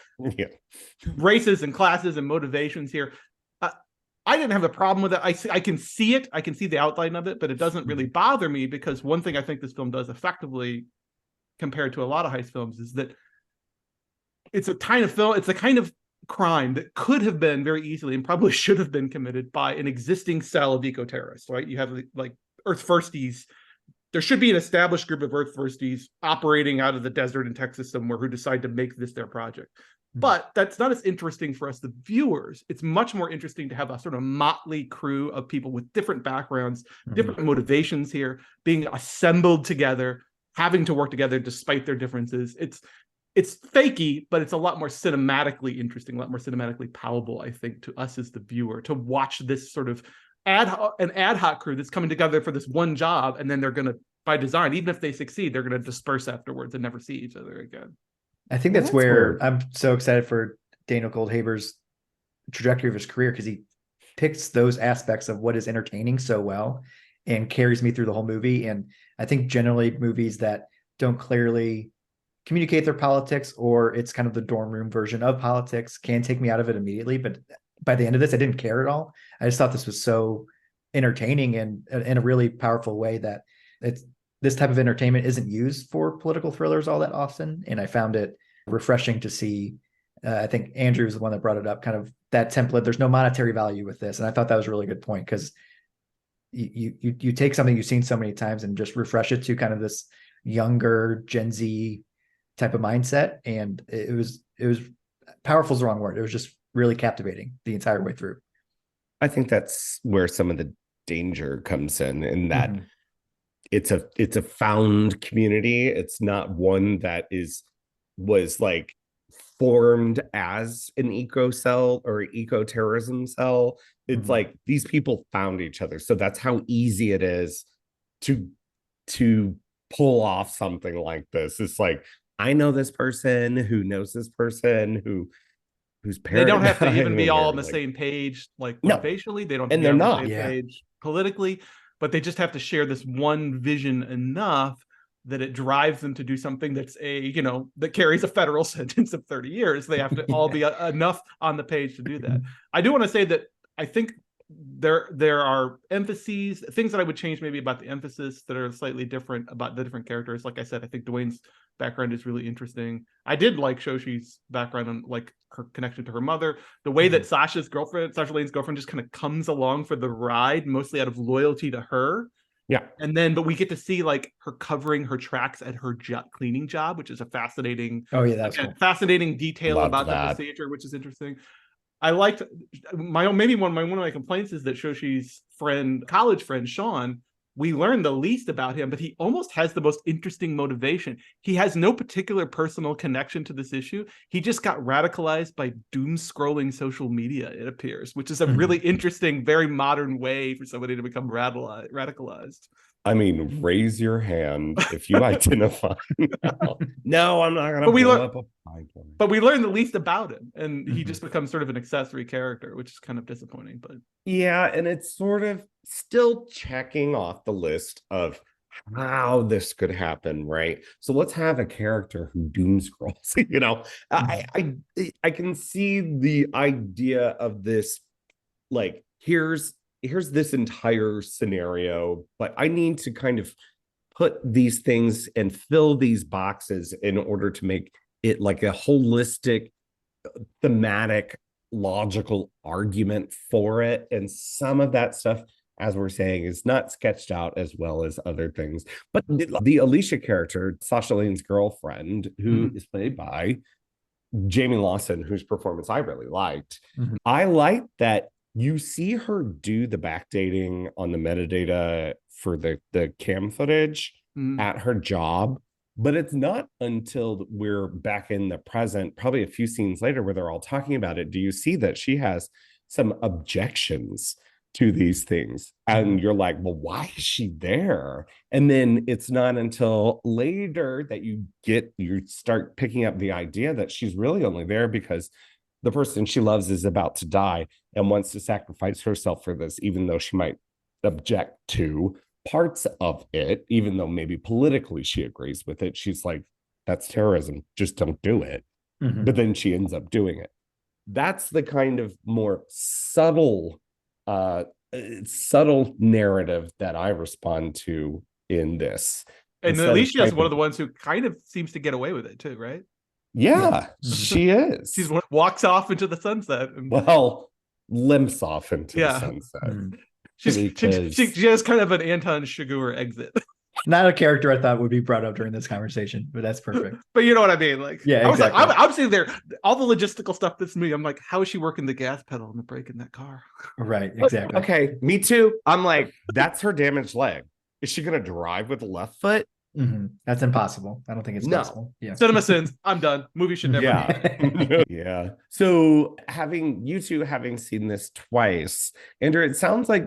races and classes and motivations here. I didn't have a problem with it. I can see it. I can see the outline of it, but it doesn't really bother me because one thing I think this film does effectively compared to a lot of heist films is that it's a kind of film. It's a kind of crime that could have been very easily and probably should have been committed by an existing cell of eco-terrorists, right? You have like Earth Firsties. There should be an established group of Earth Firsties operating out of the desert in Texas somewhere who decide to make this their project. But that's not as interesting for us, the viewers. It's much more interesting to have a sort of motley crew of people with different backgrounds, different motivations here, being assembled together, having to work together despite their differences. It's fakey, but it's a lot more cinematically interesting, a lot more cinematically palatable, I think, to us as the viewer to watch this sort of ad hoc crew that's coming together for this one job, and then they're going to, by design, even if they succeed, they're going to disperse afterwards and never see each other again. I think that's where I'm so excited for Daniel Goldhaber's trajectory of his career, because he picks those aspects of what is entertaining so well and carries me through the whole movie. And I think generally movies that don't clearly communicate their politics, or it's kind of the dorm room version of politics, can take me out of it immediately. But by the end of this, I didn't care at all. I just thought this was so entertaining and in a really powerful way that this type of entertainment isn't used for political thrillers all that often. And I found it refreshing to see. I think Andrew was the one that brought it up, kind of that template. There's no monetary value with this. And I thought that was a really good point, because you take something you've seen so many times and just refresh it to kind of this younger Gen Z type of mindset. And it was powerful is the wrong word. It was just really captivating the entire way through. I think that's where some of the danger comes in that it's a found community. It's not one that was like formed as an eco cell or eco-terrorism cell. It's like these people found each other. So that's how easy it is to pull off something like this. It's like, I know this person who knows this person whose parents. They don't have to even be all on the same page, like facially. They don't have to be on the same page politically, but they just have to share this one vision enough that it drives them to do something that's that carries a federal sentence of 30 years. They have to all be enough on the page to do that. I do want to say that I think there are emphases, things that I would change maybe about the emphasis that are slightly different about the different characters. Like I said, I think Dwayne's background is really interesting. I did like Shoshi's background and like her connection to her mother. The way that Sasha Lane's girlfriend just kind of comes along for the ride, mostly out of loyalty to her. Yeah. And then, but we get to see like her covering her tracks at her cleaning job, which is a fascinating, cool. Fascinating detail about the procedure, which is interesting. I liked one of my complaints is that Shoshi's college friend, Sean, we learned the least about him, but he almost has the most interesting motivation. He has no particular personal connection to this issue. He just got radicalized by doom scrolling social media, it appears, which is a really interesting, very modern way for somebody to become radicalized. I mean, raise your hand if you identify. No, I'm not going to blow up a pine for me. But we learn the least about him, and he just becomes sort of an accessory character, which is kind of disappointing. But yeah, and it's sort of still checking off the list of how this could happen, right? So let's have a character who doom scrolls. I can see the idea of this, like, here's this entire scenario, but I need to kind of put these things and fill these boxes in order to make it like a holistic, thematic, logical argument for it. And some of that stuff, as we're saying, is not sketched out as well as other things. But the Alicia character, Sasha Lane's girlfriend, who is played by Jamie Lawson, whose performance I really liked. I liked that you see her do the backdating on the metadata for the cam footage at her job, but it's not until we're back in the present, probably a few scenes later, where they're all talking about it, do you see that she has some objections to these things. And you're like, well, why is she there? And then it's not until later that you start picking up the idea that she's really only there because the person she loves is about to die and wants to sacrifice herself for this, even though she might object to parts of it, even though maybe politically she agrees with it. She's like, that's terrorism, just don't do it. But then she ends up doing it. That's the kind of more subtle subtle narrative that I respond to in this. And Instead of Alicia's typing- one of the ones who kind of seems to get away with it too, right? Yeah, Yeah. she is. She's one walks off into the sunset. And well, limps off into Yeah. the sunset. Mhm. Because- she has kind of an Anton Chigurh exit. Not a character I thought would be brought up during this conversation, but that's perfect. But you know what I mean? Like, Yeah, I was like, exactly. I'm sitting there, all the logistical stuff that's me. I'm like, how is she working the gas pedal and the brake in that car? Right, exactly. Okay, me too. I'm like, that's her damaged leg. Is she gonna drive with the left foot? Mhm. That's impossible. I don't think it's No. possible. Yeah. Cinema sins. I'm done. Movie should never. Yeah. Yeah. So you two having seen this twice, Andrew, it sounds like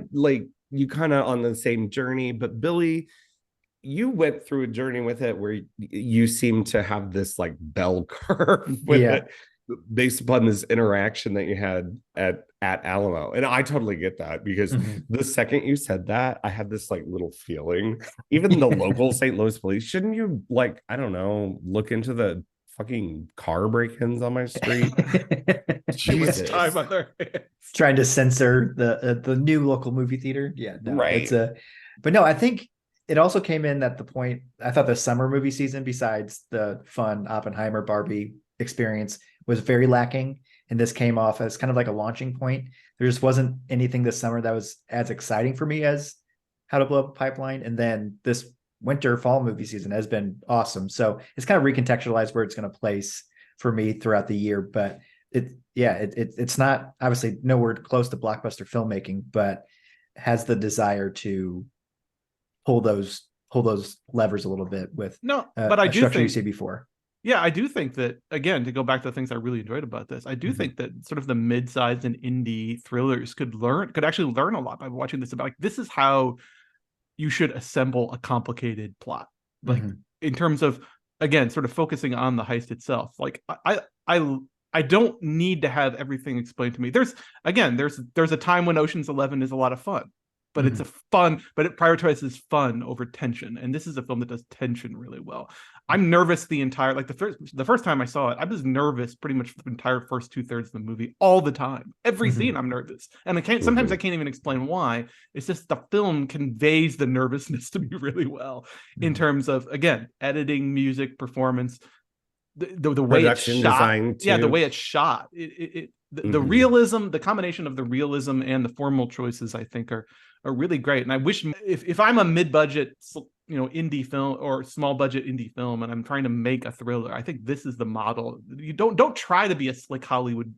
you kind of on the same journey, but Billy, you went through a journey with it where you seem to have this like bell curve with Yeah. it based upon this interaction that you had at Alamo. And I totally get that because Mhm. the second you said that, I had this like little feeling. Even the local St. Louis police, shouldn't you like, I don't know, look into the fucking car break-ins on my street? Too much Jesus. time on their hands. Trying to censor the new local movie theater. Yeah, no, Right. It's but no, I think it also came in at the point. I thought the summer movie season, besides the fun Oppenheimer Barbie experience, was very lacking, and this came off as kind of like a launching point. There just wasn't anything this summer that was as exciting for me as How to Blow Up a Pipeline, and then this winter fall movie season has been awesome. So it's kind of recontextualized where it's going to place for me throughout the year, but it's not obviously nowhere close to blockbuster filmmaking, but has the desire to pull those levers a little bit with No, but I a do structure you think, see before. yeah, I do think that, again, to go back to the things I really enjoyed about this, I do Mhm. think that sort of the mid-sized and indie thrillers could actually learn a lot by watching this, about like, this is how you should assemble a complicated plot. Like, Mhm. in terms of, again, sort of focusing on the heist itself. Like, I don't need to have everything explained to me. There's a time when Ocean's 11 is a lot of fun, but it's a fun, but it prioritizes fun over tension. And this is a film that does tension really well. I'm nervous the first time I saw it, I was nervous pretty much for the entire first 2/3 of the movie all the time. Every Mhm. scene I'm nervous. And sometimes I can't even explain why. It's just the film conveys the nervousness to me really well in Mhm. terms of, again, editing, music, performance, the way it's Production shot. design, Yeah, the too. way it's shot. The Mhm. realism, the combination of the realism and the formal choices, I think are really great. And I wish, if I'm a mid-budget, indie film or small budget indie film, and I'm trying to make a thriller, I think this is the model. You don't try to be a slick Hollywood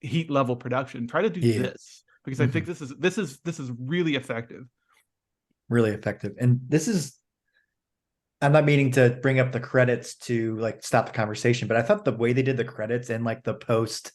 heat level production. Try to do Yeah. this, because I think this is really effective. Really effective. And this is, I'm not meaning to bring up the credits to like stop the conversation, but I thought the way they did the credits and like the post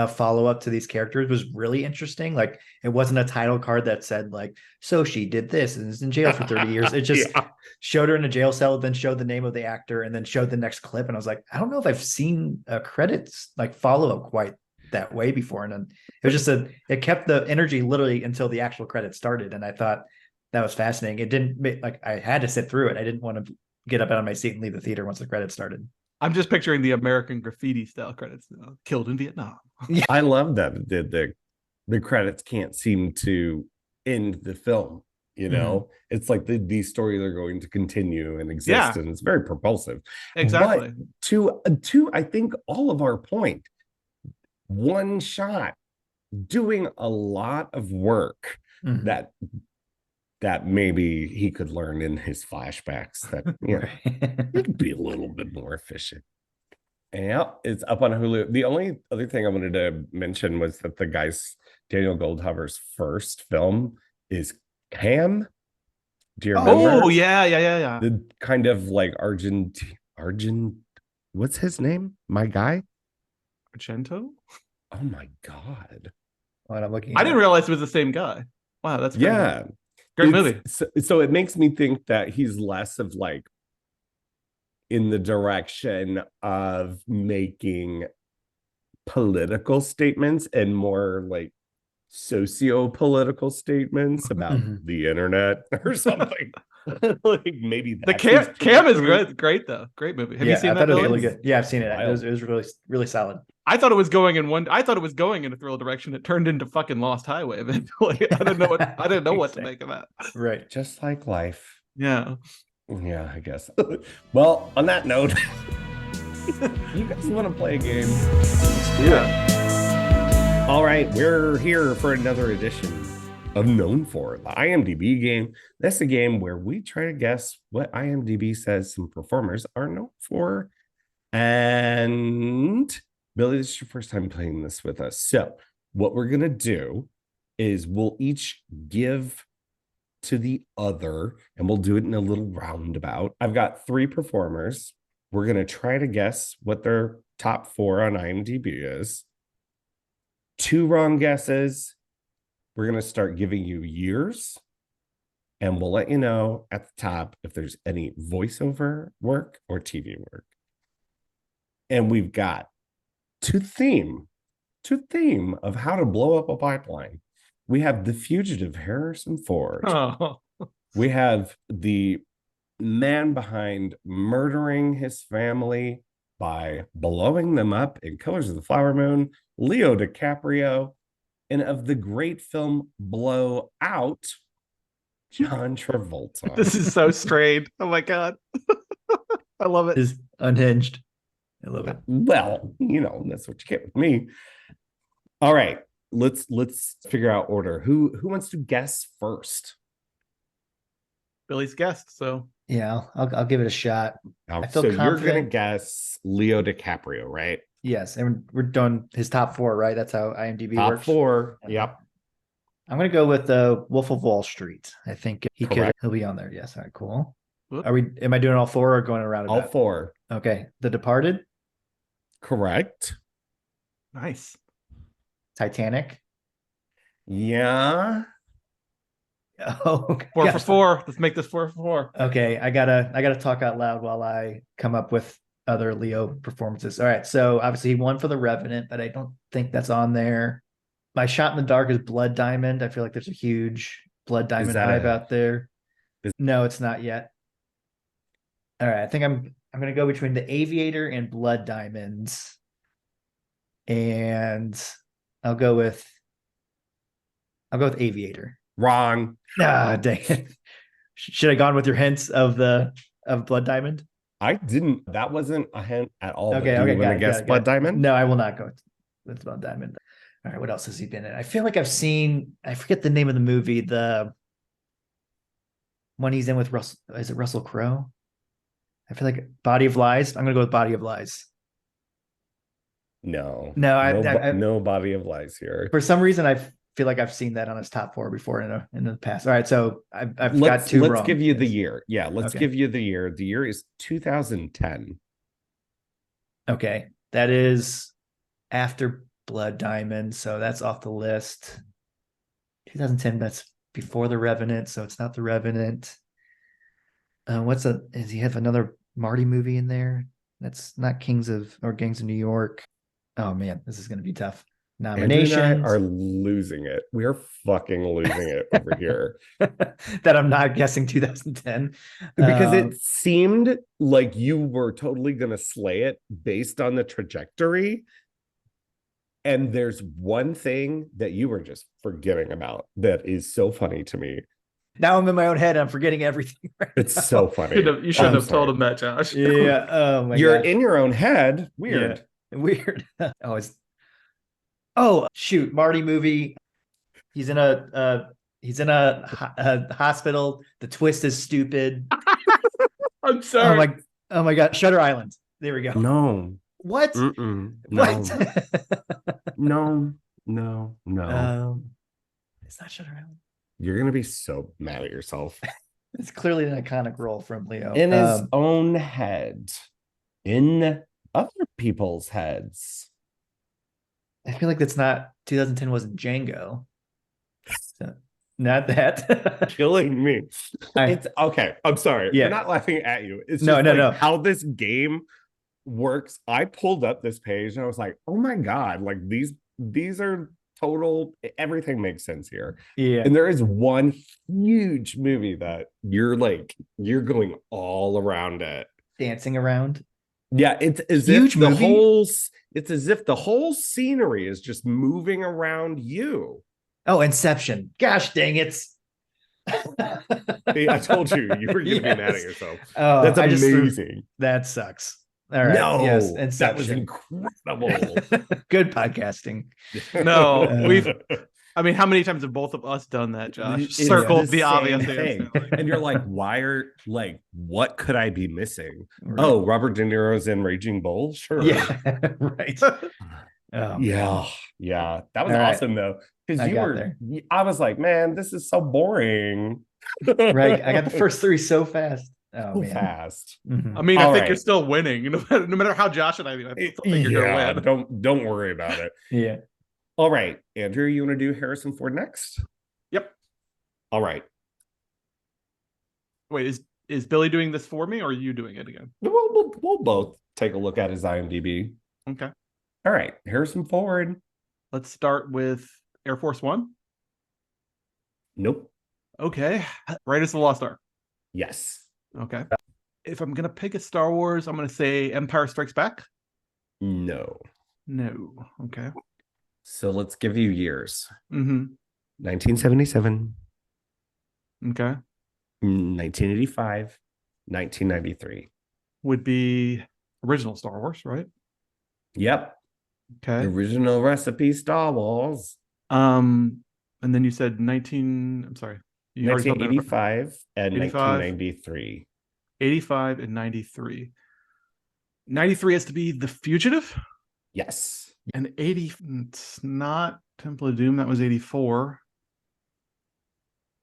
follow up to these characters was really interesting. Like, it wasn't a title card that said like, so she did this and is in jail for 30 years. It just Yeah. showed her in a jail cell, then showed the name of the actor, and then showed the next clip. And I was like, I don't know if I've seen credits like follow up quite that way before. And then it was just it kept the energy literally until the actual credits started. And I thought that was fascinating. It didn't like, I had to sit through it. I didn't want to get up out of my seat and leave the theater once the credits started. I'm just picturing the American Graffiti style credits. Killed in Vietnam. I love that the credits can't seem to end the film. You know, it's like these stories are going to continue and exist, Yeah. and it's very propulsive. Exactly. But to I think all of our point, one shot doing a lot of work Mhm. that maybe he could learn in his flashbacks that he could be a little bit more efficient. Yeah, it's up on Hulu. The only other thing I wanted to mention was that the guy's Daniel Goldhaber's first film is Cam. Do you remember? Oh yeah. The kind of like Argent, what's his name? My guy? Argento? Oh my God. What I'm looking I didn't realize it was the same guy. Wow, that's crazy. Yeah. Great It's- movie. So it makes me think that he's less of like in the direction of making political statements and more like socio-political statements about Mhm. the internet or something. Like maybe The that's his Cam is trajectory. great though. Great movie. Have yeah, you seen I that? thought it was Billy? really good. Yeah, I've seen it. Wild. It was really, really solid. I thought it was going in a Thrill direction. It turned into fucking Lost Highway eventually. I didn't know what to make of that. Right. Just like life. Yeah. Yeah, I guess. Well, on that note, you guys want to play a game? Let's do it. All right, we're here for another edition of Known For, the IMDb game. That's a game where we try to guess what IMDb says some performers are known for. And Billy, this is your first time playing this with us. So what we're going to do is we'll each give to the other, and we'll do it in a little roundabout. I've got 3 performers. We're going to try to guess what their top 4 on IMDb is. 2 wrong guesses. We're going to start giving you years, and we'll let you know at the top if there's any voiceover work or TV work. And we've got to theme of how to blow up a pipeline. We have the fugitive Harrison Ford. Oh. We have the man behind murdering his family by blowing them up in Colors of the Flower Moon, Leo DiCaprio, and of the great film Blow Out, John Travolta. This is so strained. Oh my God. I love it. Is unhinged. I love it. Well, that's what you get with me. All right, let's figure out order. Who wants to guess first? Billy's guest. So Yeah, I'll give it a shot. I feel So you're gonna confident. guess Leo DiCaprio, right? Yes, and we're done his top 4, right? That's how IMDb Top works. 4. Yep. I'm gonna go with the Wolf of Wall Street. I think Correct. he'll be on there. Yes, all right, cool. Whoop. Am I doing all 4 or going around All about? 4. Okay. The Departed, Correct. nice. Titanic. Yeah. Oh, okay. 4 Yeah. for 4. Let's make this 4 for 4. Okay, I gotta talk out loud while I come up with other Leo performances. All right, so obviously he won for The Revenant, but I don't think that's on there. My shot in the dark is Blood Diamond. I feel like there's a huge Blood Diamond that hype a- out there. No, it's not yet. All right, I think I'm gonna go between The Aviator and Blood Diamonds, and I'll go with Aviator. Wrong. Ah, dang it. Should I gone with your hints of Blood Diamond? I didn't. That wasn't a hint at all. Okay, Do okay, you want got to it, guess got it, Blood got it. Diamond? No, I will not go with Blood Diamond. All right, what else has he been in? I feel like I've seen. I forget the name of the movie. The one he's in with Russell. Is it Russell Crowe? I feel like Body of Lies. I'm gonna go with Body of Lies. No. No, no Body of Lies here. For some reason, I feel like I've seen that on his top 4 before in the past. All right, so I've got 2 Let's wrong. give you the year. Yeah, let's Okay. give you the year. The year is 2010. Okay, that is after Blood Diamond, so that's off the list. 2010, that's before The Revenant, so it's not The Revenant. Does he have another Marty movie in there? That's not Gangs of New York. Oh man, this is going to be tough. Andrew Nominations and I are losing it. We are fucking losing it over here. that I'm not guessing 2010 Because it seemed like you were totally going to slay it based on the trajectory. And there's one thing that you were just forgetting about that is so funny to me. now I'm in my own head. I'm forgetting everything. Right It's now. so funny. You shouldn't I'm have told sorry. him that, Josh. Yeah. Oh my You're gosh. in your own head. Weird. Yeah. Weird. Oh shoot, Marty movie. He's in a hospital. The twist is stupid. I'm sorry. Oh my god, Shutter Island. There we go. No. What? Mm-mm. No. What? No. It's not Shutter Island. You're going to be so mad at yourself. It's clearly an iconic role from Leo. In his own head. In other people's heads. I feel like that's not 2010 wasn't Django. So, not that. Killing me. I- It's okay. I'm sorry. Yeah. I'm not laughing at you. It's No, just no, like no. how this game works. I pulled up this page and I was like, oh my God, like these are total, everything makes sense here. Yeah. And there is one huge movie that you're going all around it. Dancing around. Yeah, it's as Huge if the movie. it's as if the whole scenery is just moving around you. Oh, Inception. Gosh dang it. I told you were going to be mad at Yes. yourself. Oh, That's I just threw- amazing. that sucks. All right. Yes. No, that was Inception. incredible. Good podcasting. No, Uh, I mean, how many times have both of us done that, Josh? It's Circled the same obvious thing. answer. And you're like, what could I be missing? Right. Oh, Robert De Niro's in Raging Bull? Sure. Yeah. Right. Oh, Yeah. That was All right. awesome though. Because I got there. I was like, man, this is so boring. Right. I got the first three so fast. Oh so man. fast. Mhm. I mean, I All think right. you're still winning. No matter how Josh and I do, I still think you're Yeah, going to win. don't worry about it. Yeah. All right, Andrew, you want to do Harrison Ford next? Yep. All right. Wait, is Billy doing this for me, or are you doing it again? We'll both take a look at his IMDb. Okay. All right, Harrison Ford. Let's start with Air Force One. Nope. Okay. Raiders of the Lost Ark. Yes. Okay. If I'm gonna pick a Star Wars, I'm gonna say Empire Strikes Back. No. No. Okay. So let's give you years. Mm-hmm. 1977, Okay. 1985, 1993. Would be original Star Wars, right? Yep. Okay. Original recipe Star Wars. And then you said 19. I'm sorry. You already told me. 1985 and 85. 1993. 85 and 93. 93 has to be The Fugitive. Yes. And 80, it's not Temple of Doom. That was 84.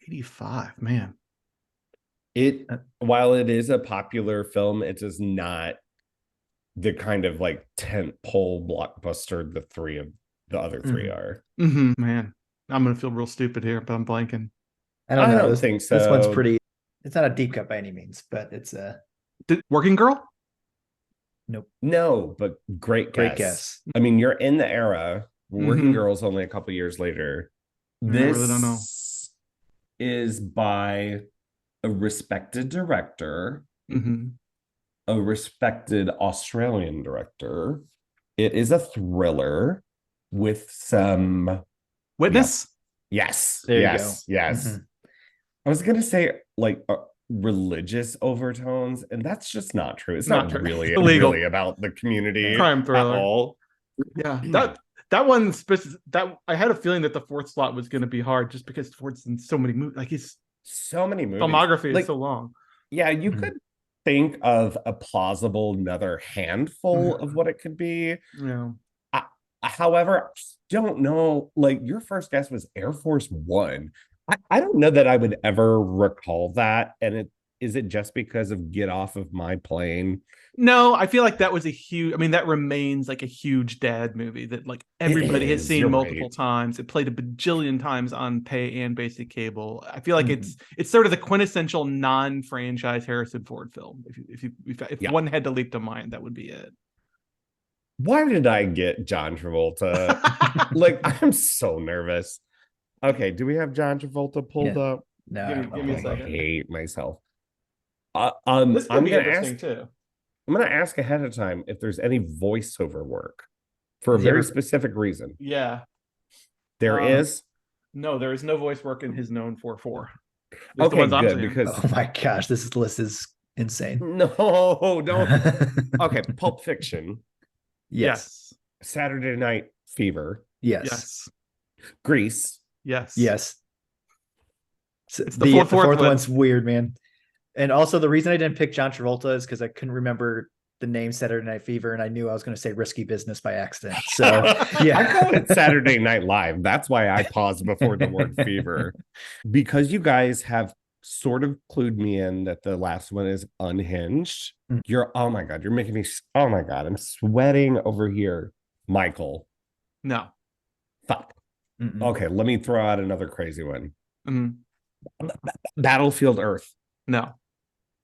85, man. While it is a popular film, it is not the kind of like tent pole blockbuster the other three are. Mm-hmm, man. I'm going to feel real stupid here, but I'm blanking. I don't know. don't This, think so. This one's pretty. It's not a deep cut by any means, but it's a Working Girl? No, but great great guess. I mean, you're in the era. Working Mhm. Girls only a couple years later. I This really don't know. is by a respected director, Mm-hmm. a respected Australian director. It is a thriller with some Witness? yes, There you yes, go. yes. Mhm. I was gonna say like religious overtones, and that's just not true. It's Not not, true. really Illegal. really about the community Crime at thriller. all. Yeah. That one, that I had a feeling that the fourth slot was going to be hard just because Ford's in so many movies. Like his So many movies. filmography is Like, so long. yeah, you Mhm. could think of a plausible another handful of what it could be. Yeah. However, I don't know. Like your first guess was Air Force One. I don't know that I would ever recall that. And is it just because of Get Off of My Plane? No, I feel like that was that remains like a huge dad movie that like everybody has is, seen you're multiple right. times. It played a bajillion times on pay and basic cable. I feel like Mhm. it's sort of the quintessential non-franchise Harrison Ford film. If Yeah. one had to leap to mind, that would be it. Why did I get John Travolta? Like, I'm so nervous. Okay, do we have John Travolta pulled Yeah. up? No, Give I me- don't give me a think- I second. hate myself. This I'm could be gonna interesting ask. too. I'm gonna ask ahead of time if there's any voiceover work for a Has he very ever- specific reason. Yeah. There is. No, there is no voice work in his known for four. At least the Okay, ones I'm good seeing. because Oh my gosh, this list is insane. no, don't. Okay, Pulp Fiction, Yes. Saturday Night Fever, Yes. Yes. Grease. Yes. Yes. So It's the the fourth fourth one. one's weird, man. And also the reason I didn't pick John Travolta is because I couldn't remember the name Saturday Night Fever, and I knew I was going to say Risky Business by accident. So yeah. I call it Saturday Night Live. That's why I paused before the word fever. Because you guys have sort of clued me in that the last one is Unhinged. Mm. Oh my God, you're making me, oh my God, I'm sweating over here. Michael. No. Fuck. Mm-mm. Okay, let me throw out another crazy one. Mhm. Battlefield Earth. No.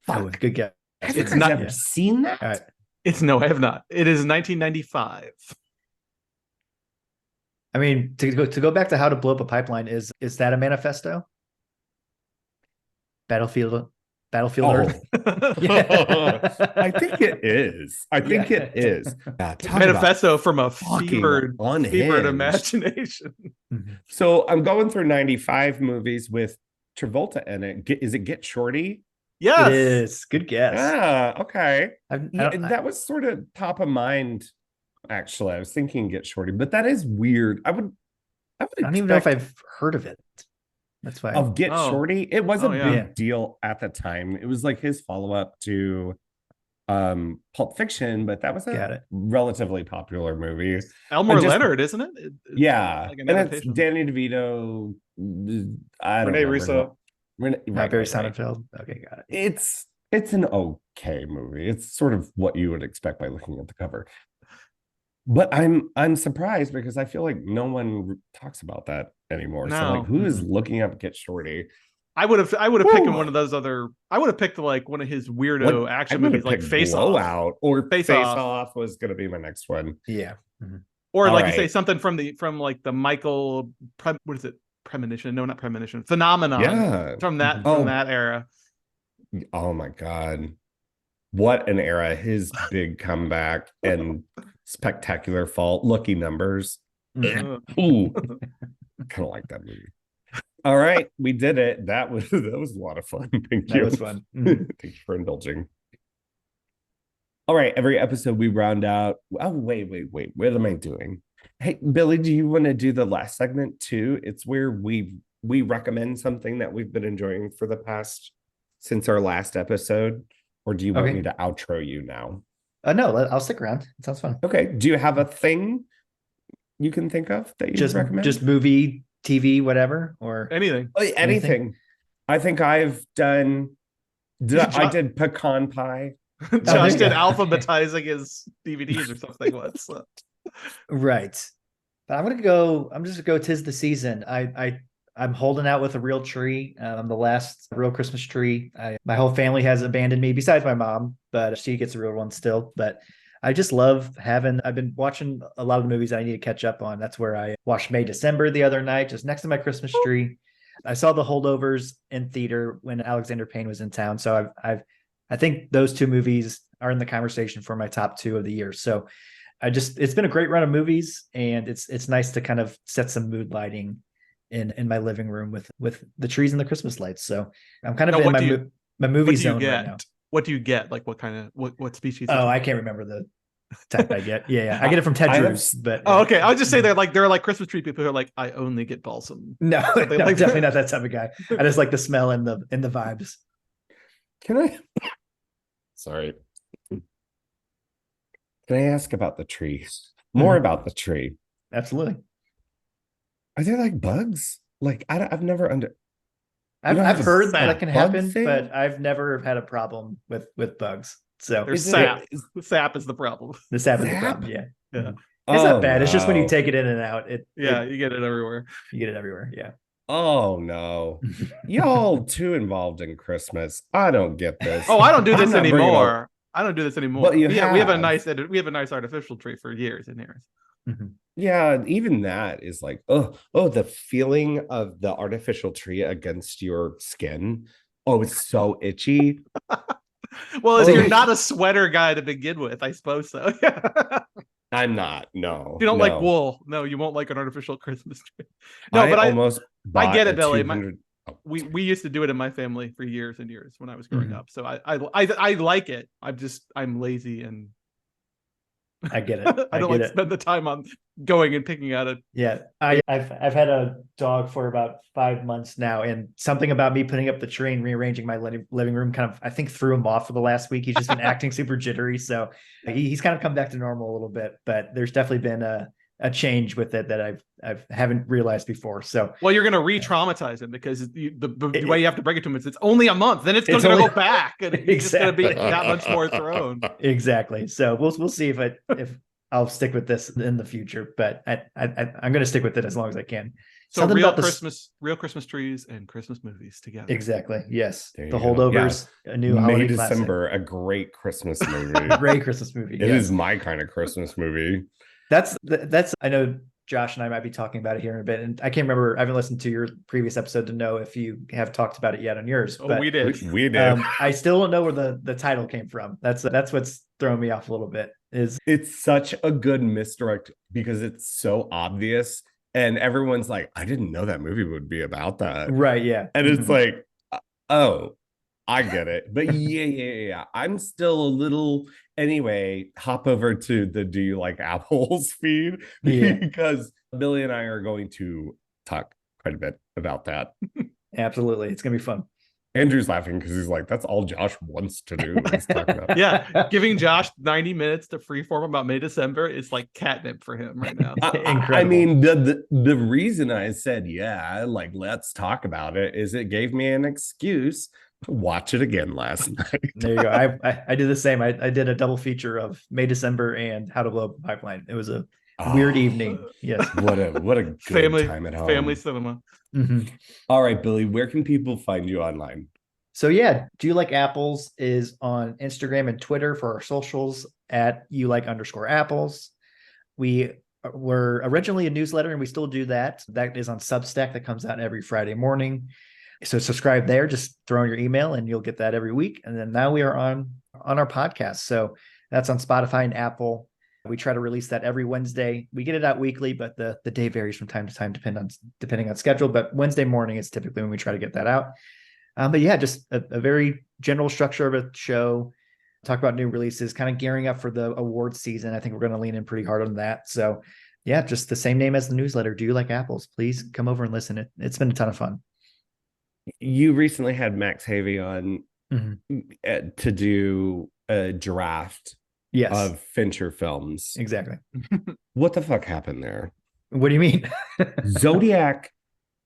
Oh, good guess. Have you It's guys not- ever seen that? All right. I have not. It is 1995. I mean, to go back to How to Blow Up a Pipeline, is that a manifesto? Battlefield Battlefield Earth. I think it is. I think it is. Yeah, talk about Manifesto from a fucking fevered unhinged. imagination. So I'm going through 95 movies with Travolta in it. Is it Get Shorty? Yes. It is. Good guess. Ah, okay. I That was sort of top of mind, actually. I was thinking Get Shorty, but that is weird. I would don't even know if expect- I've heard of it. That's why. of Get Oh. Shorty. It was a Oh, yeah. big deal at the time. It was like his follow-up to Pulp Fiction, but that was Got a it. relatively popular movie. Elmore just- Leonard, isn't it? It's Yeah, like an and it's adaptation. Danny DeVito. I don't Renee remember Russo. Not Barry Sonnenfeld. Okay, got it. It's an okay movie. It's sort of what you would expect by looking at the cover. But I'm surprised because I feel like no one talks about that anymore. So No. like, who is looking up Get Shorty? I would have picked Woo. one of those other. I would have picked like one of his weirdo Like, action I would've movies, like picked Face Off, Blowout or Face Face Off. Off was going to be my next one. Yeah. or All like you say right. something from like the Michael. What is it? Premonition? No, not Premonition. Phenomenon. Yeah. From that Oh. from that era. Oh my God. What an era. His big comeback and Spectacular Fall. Lucky Numbers. Uh, Ooh. Kind of like that movie. All right, we did it. That was a lot of fun. Thank That you. was fun. Thank you for indulging. All right, every episode we round out. Oh, wait. What am I doing? Hey, Billy, do you want to do the last segment too? It's where we recommend something that we've been enjoying for the past since our last episode, or do you want Okay. me to outro you now? No, I'll stick around. It sounds fun. Okay. Do you have a thing you can think of that you recommend? Just movie, TV, whatever, or anything. Oh, anything. I think I've done. I did pecan pie. Josh there you did go. alphabetizing his DVDs or something once. right. But I'm just gonna go 'Tis the Season. I'm holding out with a real tree. I'm the last real Christmas tree. My whole family has abandoned me, besides my mom, but she gets a real one still. But I just love I've been watching a lot of the movies I need to catch up on. That's where I watched May December the other night, just next to my Christmas tree. I saw The Holdovers in theater when Alexander Payne was in town. So I think those two movies are in the conversation for my top two of the year. So it's been a great run of movies, and it's nice to kind of set some mood lighting in my living room with the trees and the Christmas lights. So I'm kind of Now, in my movie What do you zone get? right now. What do you get? Like what kind of what species? Oh, I can't remember the type I get. Yeah. I get it from Ted I have- Drews, but Oh, okay. I would just say they're like Christmas tree people who are like, I only get balsam. no, Something no, like definitely that. not that type of guy. I just like the smell and the vibes. Can I? Sorry. Can I ask about the tree? More Mhm. about the tree. Absolutely. Are there like bugs? Like I've never You I've don't have a heard sap that can bug happen, thing? but I've never had a problem with bugs. So There's Is it- sap. Sap is the problem. the sap is the Sap? problem. Yeah. Yeah. It's Oh, not bad. It's just when you no. take it in and out, Yeah, you get it everywhere. you get it everywhere. Yeah. Oh no. Y'all too involved in Christmas. I don't get this. Oh, I don't do I'm this not bringing up- anymore. I don't do this anymore. But you we have a have. nice artificial tree for years and years. Yeah, even that is like, oh, the feeling of the artificial tree against your skin. Oh, it's so itchy. Well, as Oh. you're not a sweater guy to begin with, I suppose so. I'm not. No. You don't like no. wool. No, you won't like an artificial Christmas tree. No, I but almost I get bought it, a Billy. 200 we used to do it in my family for years and years when I was growing Mhm. up. So I like it. I'm lazy and I get it. I don't get like it. spend the time on going and picking out a. Yeah, I've had a dog for about 5 months now, and something about me putting up the tree and rearranging my living room kind of, I think, threw him off for the last week. He's just been acting super jittery, so he's kind of come back to normal a little bit. But there's definitely been a change with it that I haven't realized before. So Well, you're going to re-traumatize him because the way you have to break it to him is it's only a month. Then it's going It's to only- go back, and he's just going to be Exactly. that much more thrown. exactly. So we'll see if I'll stick with this in the future. But I'm going to stick with it as long as I can. So Something real about real Christmas trees and Christmas movies together. Exactly. Yes. There The you go. Holdovers, a new May holiday classic. December, a great Christmas movie. Great Christmas movie. It yes. is my kind of Christmas movie. That's I know Josh and I might be talking about it here in a bit. And I can't remember. I haven't listened to your previous episode to know if you have talked about it yet on yours. Oh, but, we did. We did. I still don't know where the title came from. That's what's throwing me off a little bit. Is It's such a good misdirect because it's so obvious. And everyone's like, I didn't know that movie would be about that. right? Yeah, And it's Mhm. like, oh, I get it. But yeah. I'm still a little anyway. Hop over to the Do You Like Apples feed Yeah. because Billy and I are going to talk quite a bit about that. Absolutely, it's gonna be fun. Andrew's laughing because he's like, that's all Josh wants to do is talk about. Yeah, giving Josh 90 minutes to freeform about May December is like catnip for him right now. I Incredible. mean, the reason I said yeah, like let's talk about it, is it gave me an excuse to watch it again last night. There you go. I did the same. I did a double feature of May, December, and How to Blow Up a Pipeline. It was a weird Oh, evening. Yes. What a good Family time at home. family cinema. Mhm. All right, Billy, where can people find you online? So yeah, Do You Like Apples is on Instagram and Twitter for our socials at YouLike_apples. We were originally a newsletter and we still do that. That is on Substack that comes out every Friday morning. So subscribe there, just throw in your email and you'll get that every week. And then now we are on our podcast. So that's on Spotify and Apple. We try to release that every Wednesday. We get it out weekly, but the day varies from time to time, depending on schedule. But Wednesday morning is typically when we try to get that out. But yeah, just a very general structure of a show. Talk about new releases, kind of gearing up for the awards season. I think we're going to lean in pretty hard on that. So yeah, just the same name as the newsletter. Do You Like Apples? Please come over and listen. It's been a ton of fun. You recently had Max Havey on Mhm. to do a draft Yes, of Fincher films. exactly. What the fuck happened there? What do you mean? Zodiac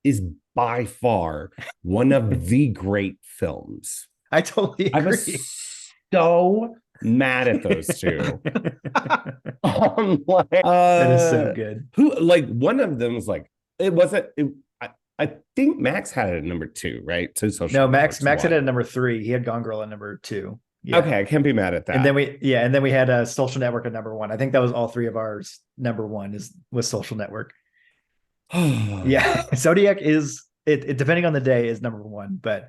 is by far one of the great films. I totally I agree. was so mad at those two. I'm like, That is so good. Who, like, one of them was like, it wasn't. I think Max had it at number 2, right? So Social No, Max Network's had it one. at number 3. He had Gone Girl at number 2. Yeah. Okay, I can't be mad at that. And then we had a Social Network at number 1. I think that was all 3 of ours. Number 1 was Social Network. Yeah, Zodiac is it depending on the day is number 1, but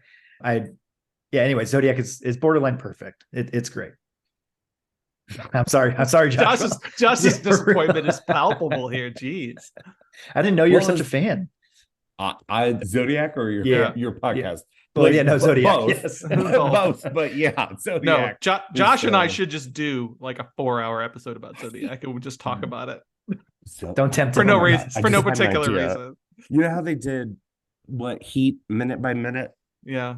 anyway, Zodiac is borderline perfect. It's great. I'm sorry, Josh. Josh's Yeah, for real. disappointment is palpable here. Jeez. I didn't know you were Well, such a fan. I Zodiac or your podcast? Well, Like, yeah, no, Zodiac. both. Yes. Both, but yeah, No, Zodiac. Josh and I so- should just do like a 4-hour episode about Zodiac and we'll just talk about it Don't tempt for him. no Oh my reason, God. for no just had an particular idea. reason. You know how they did what Heat minute by minute? Yeah,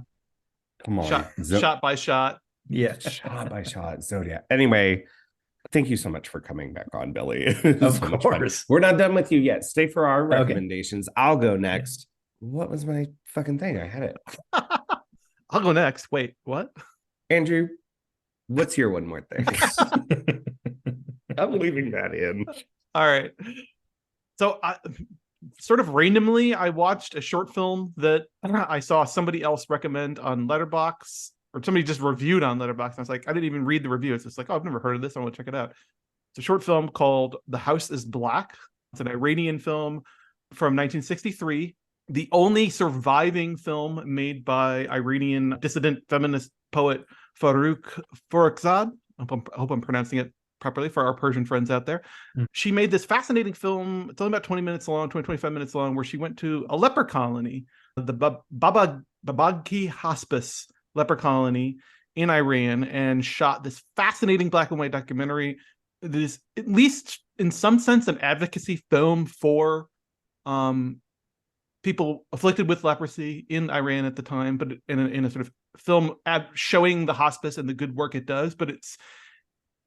Come on, shot by shot. Yeah. shot by shot, Zodiac. Anyway, thank you so much for coming back on, Billy. It was Of so much fun. course. We're not done with you yet. Stay for our Okay. recommendations. I'll go next. What was my fucking thing? I had it. I'll go next. Wait, what? Andrew, what's your one more thing? I'm leaving that in. All right. So I sort of randomly I watched a short film that I saw somebody else recommend on Letterboxd, or somebody just reviewed on Letterboxd. And I was like, I didn't even read the review. It's just like, oh, I've never heard of this. I want to check it out. It's a short film called The House is Black. It's an Iranian film from 1963. The only surviving film made by Iranian dissident feminist poet Farouk Farrokhzad. I hope I'm pronouncing it properly for our Persian friends out there. She made this fascinating film. It's only about 20 minutes long, 25 minutes long, where she went to a leper colony, the Babaghi Hospice leper colony in Iran, and shot this fascinating black and white documentary. This, at least in some sense, an advocacy film for people afflicted with leprosy in Iran at the time, but in a sort of film showing the hospice and the good work it does. But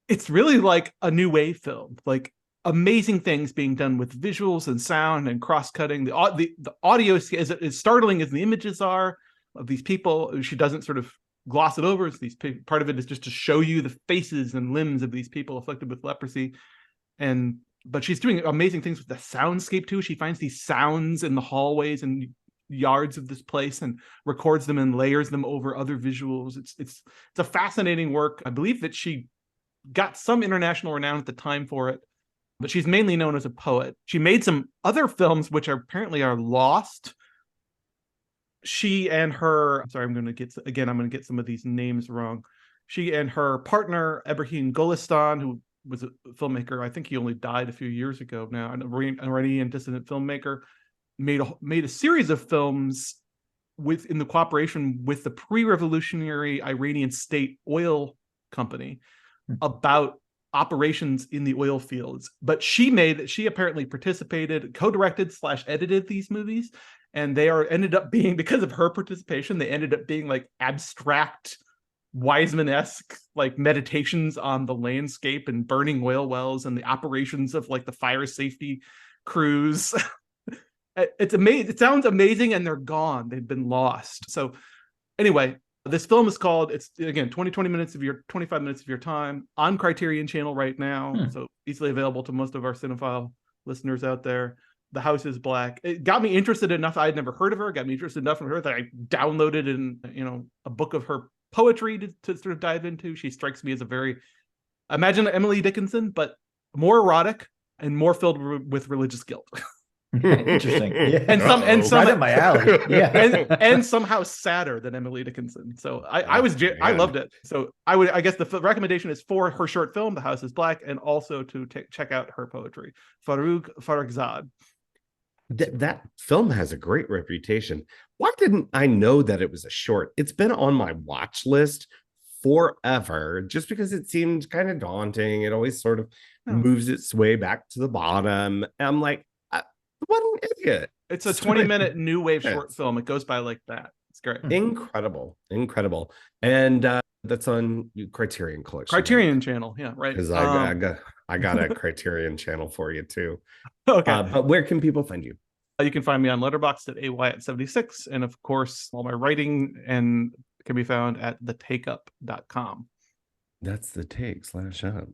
it's really like a new wave film, like amazing things being done with visuals and sound and cross-cutting. The audio is as startling as the images are of these people. She doesn't sort of gloss it over. It's part of it is just to show you the faces and limbs of these people afflicted with leprosy. But she's doing amazing things with the soundscape too. She finds these sounds in the hallways and yards of this place and records them and layers them over other visuals. It's a fascinating work. I believe that she got some international renown at the time for it. but she's mainly known as a poet. She made some other films which apparently are lost. She and her, I'm going to get some of these names wrong. She and her partner, Ebrahim Golestan, who was a filmmaker, I think he only died a few years ago now, an Iranian dissident filmmaker, made a series of films in the cooperation with the pre-revolutionary Iranian state oil company about operations in the oil fields. But she apparently participated, co-directed / edited these movies, and they ended up being, because of her participation, they ended up being like abstract Wiseman-esque like meditations on the landscape and burning oil wells and the operations of like the fire safety crews. It's amazing. It sounds amazing, and they're gone. They've been lost. So anyway, this film is called, it's again 25 minutes of your time on Criterion Channel right now. So easily available to most of our cinephile listeners out there. The House is Black. It got me interested enough. I had never heard of her. Got me interested enough in her that I downloaded a book of her poetry to sort of dive into. She strikes me as imagine Emily Dickinson, but more erotic and more filled with religious guilt. Interesting. Yeah. and some right up my alley. Yeah. and somehow sadder than Emily Dickinson. So I loved it. So I guess the recommendation is for her short film, The House is Black, and also to check out her poetry, Farouk Farrokhzad. That film has a great reputation. Why didn't I know that it was a short? It's been on my watch list forever, just because it seemed kind of daunting. It always sort of moves its way back to the bottom. And I'm like, what an idiot. It's a 20-minute new wave short film. It goes by like that. It's great. Incredible. And that's on Criterion Collection. Criterion Channel, yeah, right. Because I got a Criterion Channel for you too. Okay. But where can people find you? You can find me on Letterboxd at AWyatt76, and of course, all my writing can be found at thetakeup.com. That's thetake.com.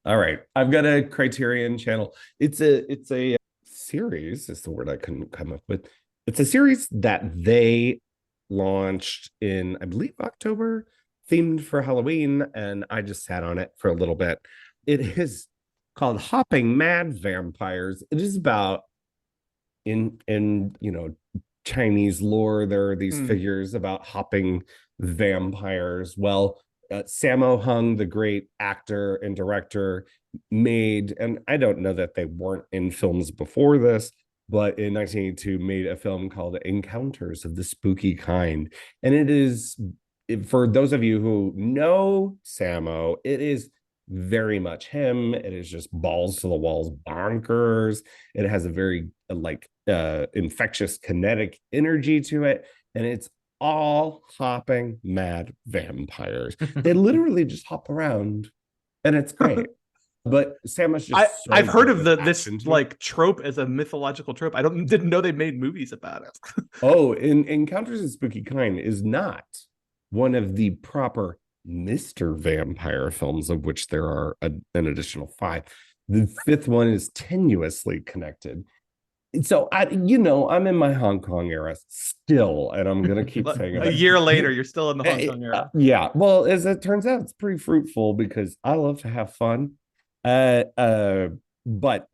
All right, I've got a Criterion Channel. It's a series. Is the word I couldn't come up with. It's a series that they launched in, I believe, October, themed for Halloween, and I just sat on it for a little bit. It is called Hopping Mad Vampires. It is about in Chinese lore, there are these figures about hopping vampires. Well, Sammo Hung, the great actor and director, made, and I don't know that they weren't in films before this, but in 1982 made a film called Encounters of the Spooky Kind. And it is, for those of you who know Sammo, it is very much him. It is just balls to the walls bonkers. It has a very infectious kinetic energy to it, and it's all hopping mad vampires. They literally just hop around, and it's great. But Sammo's just I've heard of this like trope as a mythological trope. I didn't know they made movies about it. Oh, Encounters of the Spooky Kind is not one of the proper Mr. Vampire films, of which there are an additional 5. The 5th one is tenuously connected. So I'm in my Hong Kong era still, and I'm gonna keep saying it. A year later, you're still in the Hong Kong era. Yeah. Well, as it turns out, it's pretty fruitful because I love to have fun. But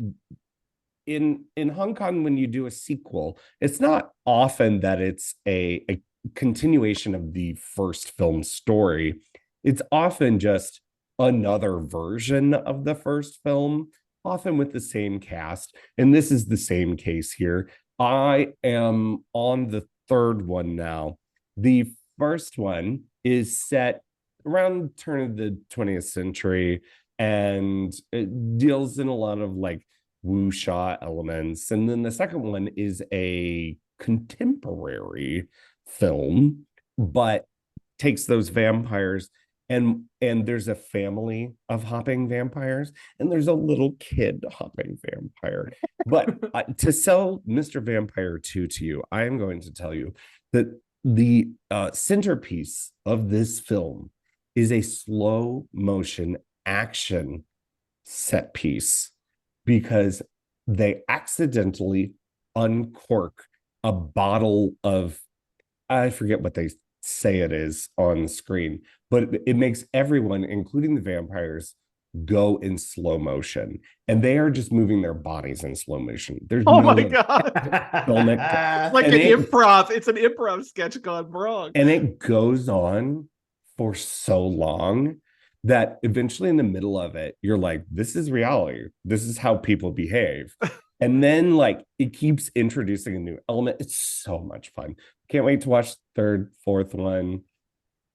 in Hong Kong, when you do a sequel, it's not often that it's a continuation of the first film story. It's often just another version of the first film, often with the same cast. And this is the same case here. I am on the 3rd one now. The first one is set around the turn of the 20th century, and it deals in a lot of like wuxia elements. And then the second one is a contemporary film, but takes those vampires, and there's a family of hopping vampires, and there's a little kid hopping vampire. But to sell Mr. Vampire 2 to you, I am going to tell you that the centerpiece of this film is a slow motion action set piece, because they accidentally uncork a bottle of, I forget what they say it is on the screen, but it makes everyone, including the vampires, go in slow motion, and they are just moving their bodies in slow motion. There's Oh no my god. film it. It's like And an it- improv. It's an improv sketch gone wrong. And it goes on for so long that eventually in the middle of it, you're like, this is reality. This is how people behave. And then like it keeps introducing a new element. It's so much fun. Can't wait to watch the third, fourth one.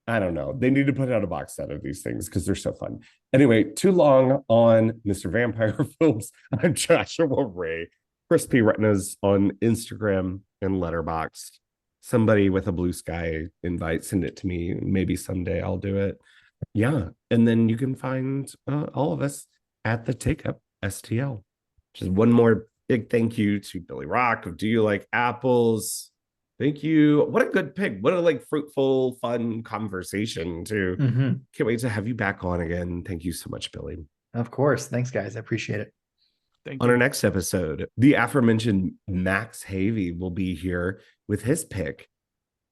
I don't know. They need to put out a box set of these things because they're so fun. Anyway, too long on Mr. Vampire Films. I'm Joshua Ray. Crispy Retinas on Instagram and Letterboxd. Somebody with a blue sky invite, send it to me. Maybe someday I'll do it. Yeah. And then you can find all of us at the Take Up STL. Just one more big thank you to Billy Rock of Do You Like Apples? Thank you. What a good pick. What a like fruitful, fun conversation too. Mhm. Can't wait to have you back on again. Thank you so much, Billy. Of course. Thanks, guys. I appreciate it. Thank On you. our next episode, the aforementioned Max Havey will be here with his pick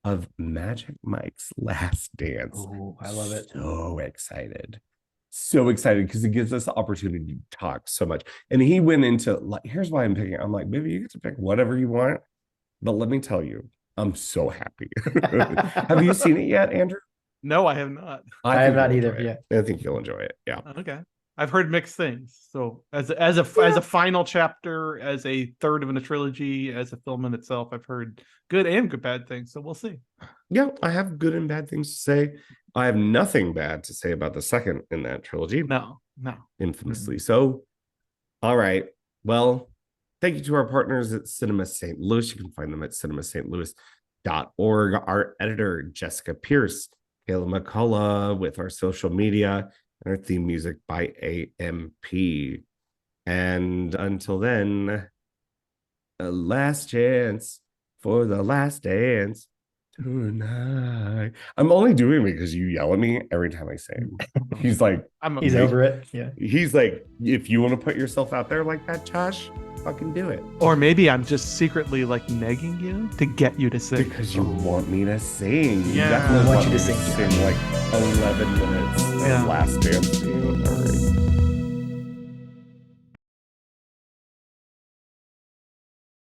of Magic Mike's Last Dance. Oh, I love it. So excited. So excited because it gives us the opportunity to talk so much. And he went into like, here's why I'm picking. I'm like, maybe you get to pick whatever you want. But let me tell you, I'm so happy. Have you seen it yet, Andrew? No, I have not. I have think not you'll either, enjoy it. yeah. I think you'll enjoy it. Yeah. Okay. I've heard mixed things. So as a final chapter, as a third of a trilogy, as a film in itself, I've heard good and good bad things. So we'll see. Yeah, I have good and bad things to say. I have nothing bad to say about the second in that trilogy. No. Infamously so. All right. Well, thank you to our partners at Cinema St. Louis. You can find them at cinemastlouis.org. Our editor, Jessica Pierce, Kayla McCullough with our social media, and our theme music by AMP. And until then, a last chance for the last dance tonight. I'm only doing it because you yell at me every time I say it. He's like, He's over it. Yeah. he's like, if you want to put yourself out there like that, Josh, fucking do it. Or maybe I'm just secretly like negging you to get you to sing. Because you want me to sing. You Yeah. definitely I want want you me to to sing, sing like 11 minutes Yeah. of Last Dance to you. All right.